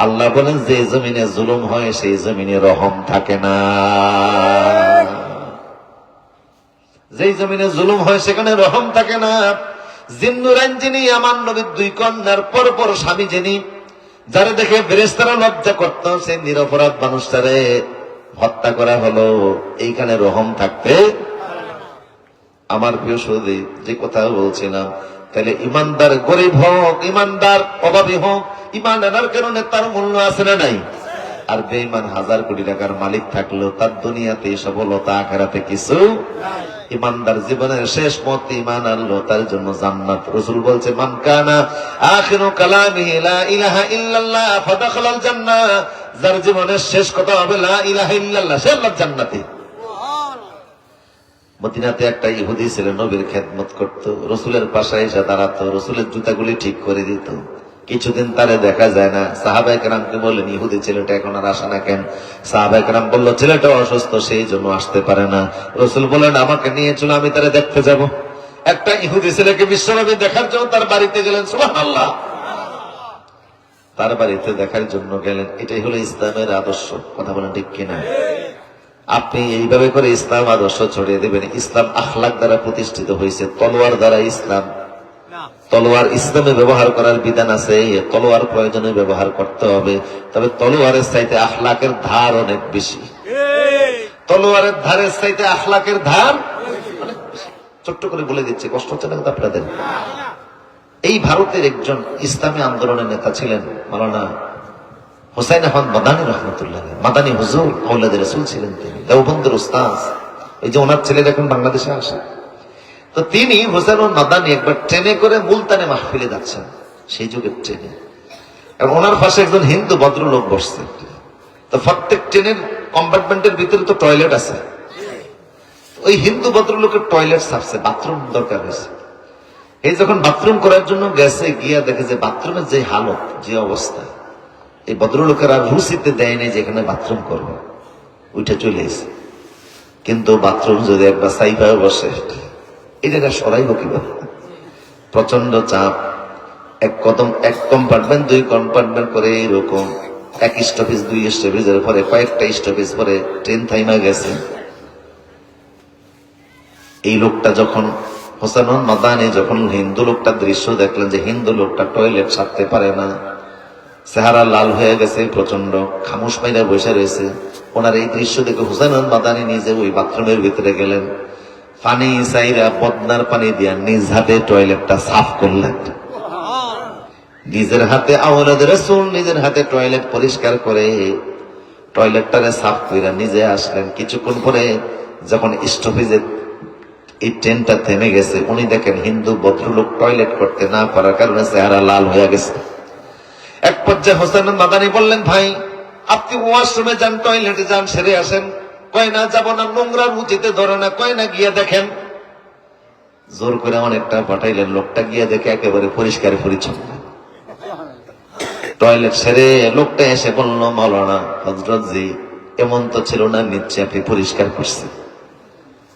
আল্লাহ বলেন, যে জমিনে জুলুম হয় সেই জমিনে রহম থাকে না। যেই জমিনে জুলুম হয় সেখানে রহম থাকে না। জিন্নুরাইন যিনি, আমার নবীর 2 কন্যার পরপর স্বামী যিনি, যারা দেখে ফেরেশতারা লজ্জা করত, সেই নিরপরাধ মানুষটারে হত্যা করা হলো, এইখানে রহম থাকতে। আমার প্রিয় সুধী, যে কথা বলছিলাম, তাহলে ইমানদার গরিব হোক, ইমানদার অভাবী হোক, ইমান আনার কারণে তার মূল্য আছে না নাই? আর বেঈমান 1000 কোটি টাকার মালিক থাকলেও তার দুনিয়াতে সফলতা, আখিরাতে কিছু। ইমানদার জীবনের শেষ মত ইমান আনলো, তার জন্য জান্নাত। রাসূল বলছে, মান কানা আখিরু কালামিহি লা ইলাহা ইল্লাল্লাহ ফাদাখালাল জান্নাহ, যার জীবনের শেষ কথা হবে লা ইলাহা ইল্লাল্লাহ, সে আল্লাহর জান্নাতি। মদিনাতে একটা ইহুদি ছিল, নবীর খেদমত করত, রসুলের পাশে এসে দাঁড়াতো, রসুলের জুতাগুলি ঠিক করে দিত। কিছুদিন তারে দেখা যায় না। সাহাবায়ে কেরামকে বললেন, ইহুদি ছেলেটা এখন আর আসে না কেন? সাহাবায়ে কেরাম বলল, ছেলেটা অসুস্থ, সেই জন্য আসতে পারে না। রসুল বললেন, আমাকে নিয়ে চলো, আমি তারে দেখতে যাব। একটা ইহুদি ছেলেকে বিশ্বনবী দেখার জন্য তার বাড়িতে গেলেন। সুবহানাল্লাহ। তার বাড়িতে দেখার জন্য গেলেন। এটাই হলো ইসলামের আদর্শ, কথা বলেন ঠিক কিনা? আপনি এইভাবে করে ইসলাম আদর্শ ছড়িয়ে দেবেন। ইসলাম আখলাক দ্বারা প্রতিষ্ঠিত হয়েছে, তলোয়ার দ্বারা ইসলাম। তলোয়ার ইসলামে ব্যবহার করার বিধান আছে, তলোয়ার প্রয়োজনে ব্যবহার করতে হবে, তবে তলোয়ারের চাইতে আখলাকের ধার অনেক বেশি। তলোয়ারের ধারের চাইতে আখলাকের ধার অনেক বেশি। ছোট্ট করে বলে দিচ্ছি, কষ্ট হচ্ছে না আপনাদের? এই ভারতের একজন ইসলামী আন্দোলনের নেতা ছিলেন মাওলানা হুসাইন আহমদ মাদানী রহমতুল্লাহ। মাদানী হুজুর আওলাদ রাসূল ছিলেন তিনি, দেওবন্দের উস্তাদ। এই যে ওনার ছেলেরা এখন বাংলাদেশে আসে, তো তিনি হুসাইন আহমদ মাদানী একবার ট্রেনে করে মুলতানে মাহফিলে যাচ্ছেন, সেই যুগের ট্রেনে। এবং ওনার পাশে একজন হিন্দু ভদ্রলোক বসছে। তো প্রত্যেক ট্রেনের কম্পার্টমেন্টের ভিতরে তো টয়লেট আছে। ওই হিন্দু ভদ্রলোকের টয়লেট সাফছে, বাথরুম দরকার হয়েছে। এই যখন বাথরুম করার জন্য গেছে, গিয়া দেখে যে বাথরুমের যে হালত, যে অবস্থা, এই ভদ্রলোকের আর রুচিতে দেয় নাই যেখানে বাথরুম করবে, ওইটা চলে এসে। কিন্তু বাথরুম যদি একবার সাইফায় বসে, এই জায়গায় সরাইব কিভাবে? প্রচন্ড চাপ। এক কম্পার্টমেন্ট 2 কম্পার্টমেন্ট করে এরকম 1 স্টপেজ 2 স্টপেজের পরে কয়েকটা স্টপেজ পরে ট্রেন থাইমা গেছে। এই লোকটা যখন, হোসেন মাদানী যখন হিন্দু লোকটা দৃশ্য দেখলেন যে হিন্দু লোকটা টয়লেট সারতে পারে না, চেহারা লাল হয়ে গেছে, প্রচন্ড খামোশ মাইরা বসে রয়েছে, ওনার এই দৃশ্য দেখে হুসাইন মাদানী নিজে ওই বাথরুমের ভিতরে গেলেন। পানি চাইরা বদনার পানি দিয়া নিজ হাতে টয়লেটটা সাফ করলেন। নিজের হাতে আওলাদ রাসূল নিজের হাতে টয়লেট পরিষ্কার করে টয়লেটটারে সাফ কইরা নিজে আসলেন। কিছুক্ষণ পরে যখন স্টপেজে এই ট্রেনটা থেমে গেছে, উনি দেখেন হিন্দু ভদ্রলোক টয়লেট করতে না পারার কারণে চেহারা লাল হয়ে গেছে। এক পর্যায়ে হোসেন মাদানি বললেন, ভাই আপনি ওয়াশরুমে যান, টয়লেটে যান, সেরে আসেন। কয় না যাব না, নোংরা রুচিতে ধরে না। কয় না গিয়ে দেখেন। জোর করে অনেকটা পাঠাইলেন। লোকটা গিয়ে দেখে একেবারে পরিষ্কার পরিচ্ছন্ন টয়লেট সেরে লোকটা এসে বলল, মাওলানা হযরত জি এমন তো ছিল না, নিশ্চয় আপনি পরিষ্কার করছেন।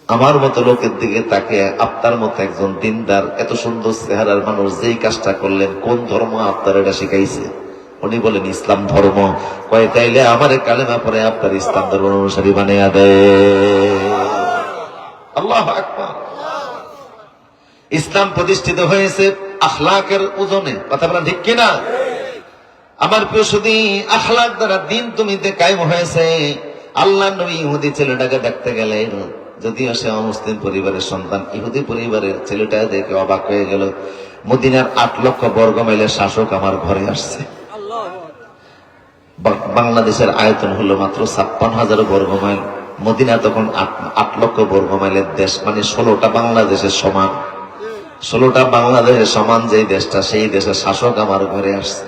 আমার মতো লোকের দিকে তাকে আপনার মতো একজন দিনদার এত সুন্দর চেহারার মানুষ যেই কাজটা করলেন, কোন ধর্ম আপনার এটা শিখাইছে? উনি বলেন ইসলাম ধর্ম। কয় তাইলে আমারে কালেমা পরে আপনার ইসলাম ধর্ম অনুসারী বানিয়ে দেয়। আল্লাহু আকবার। ইসলাম প্রতিষ্ঠিত হয়েছে আখলাকের ওজনে। কথা বলেন ঠিক কিনা? আমার প্রিয় সুধী, আখলাক দ্বারা দিন তুমিতে কায়েম হয়েছে। আল্লাহ নবী ইহুদি ছেলেটাকে দেখতে গেলেন, যদিও সে অমুসলিম পরিবারের সন্তান। ইহুদি পরিবারের ছেলেটা দেখে অবাক হয়ে গেল। মদিনার 8 লক্ষ বর্গ মাইলের শাসক আমার ঘরে আসছে। বাংলাদেশের আয়তন হলো মাত্র 56,000 বর্গ মাইল। মদিনা তখন 8 লক্ষ বর্গ মাইলের দেশ, মানে 16টা বাংলাদেশের সমান। 16টা বাংলাদেশের সমান যেই দেশটা, সেই দেশের শাসক আমার ঘরে আসছে।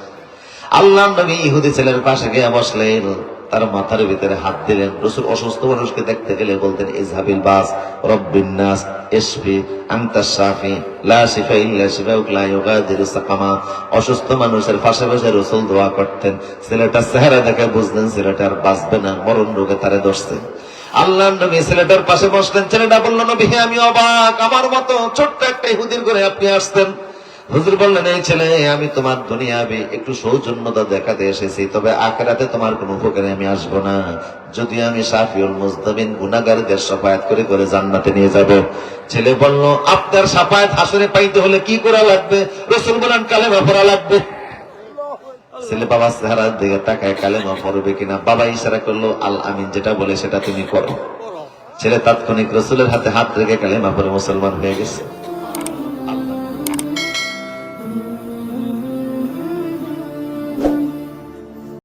আল্লাহ নবী ইহুদি ছেলের পাশে গিয়ে বসলেন, তার মাথার ভিতরে হাত দিলেন। রাসূল অসুস্থ মানুষকে দেখতে গেলে বলতেন, ইজহাবিল বাস রব্বিন নাস ইশফি আনতা শাফি লা শিফা ইল্লা শিফাউক লা ইউগাদিরু সাকামা। অসুস্থ মানুষের পাশে বসে রাসূল দোয়া করতেন। ছেলেটার চেহারা দেখে বুঝলেন ছেলেটা আর বাঁচবে না, মরণ রোগে তারে ধরছে। আল্লাহ নবী ছেলেটার পাশে বসলেন। ছেলেটা বলল, নবী আমি অবাক, আমার মতো ছোট্ট একটা ইহুদির ঘরে আপনি আসতেন। হুজুর বললেন, এই ছেলে আমি তোমার দুনিয়াবি একটু সৌজন্যতা দেখাতে এসেছি, তবে আখিরাতে তোমার কোনো উপকারে আমি আসবো না। যদি আমি শাফিউল মুজতাবিন গুনাহগারদের শাফায়াত করে করে জান্নাতে নিয়ে যাব। ছেলে বলল, আপনার শাফায়াত হাসরে পাইতে হলে কি করা লাগবে? রাসূল বলেন, কালেমা পড়া লাগবে। ছেলে বাবার চেহারার দিকে তাকায়, কালেমা পড়বে কিনা। বাবা ইশারা করলো, আল আমিন, যেটা বলে সেটা তুমি করো। ছেলে তাৎক্ষণিক রাসূলের হাতে হাত রেখে কালেমা পড়ে মুসলমান হয়ে গেছে।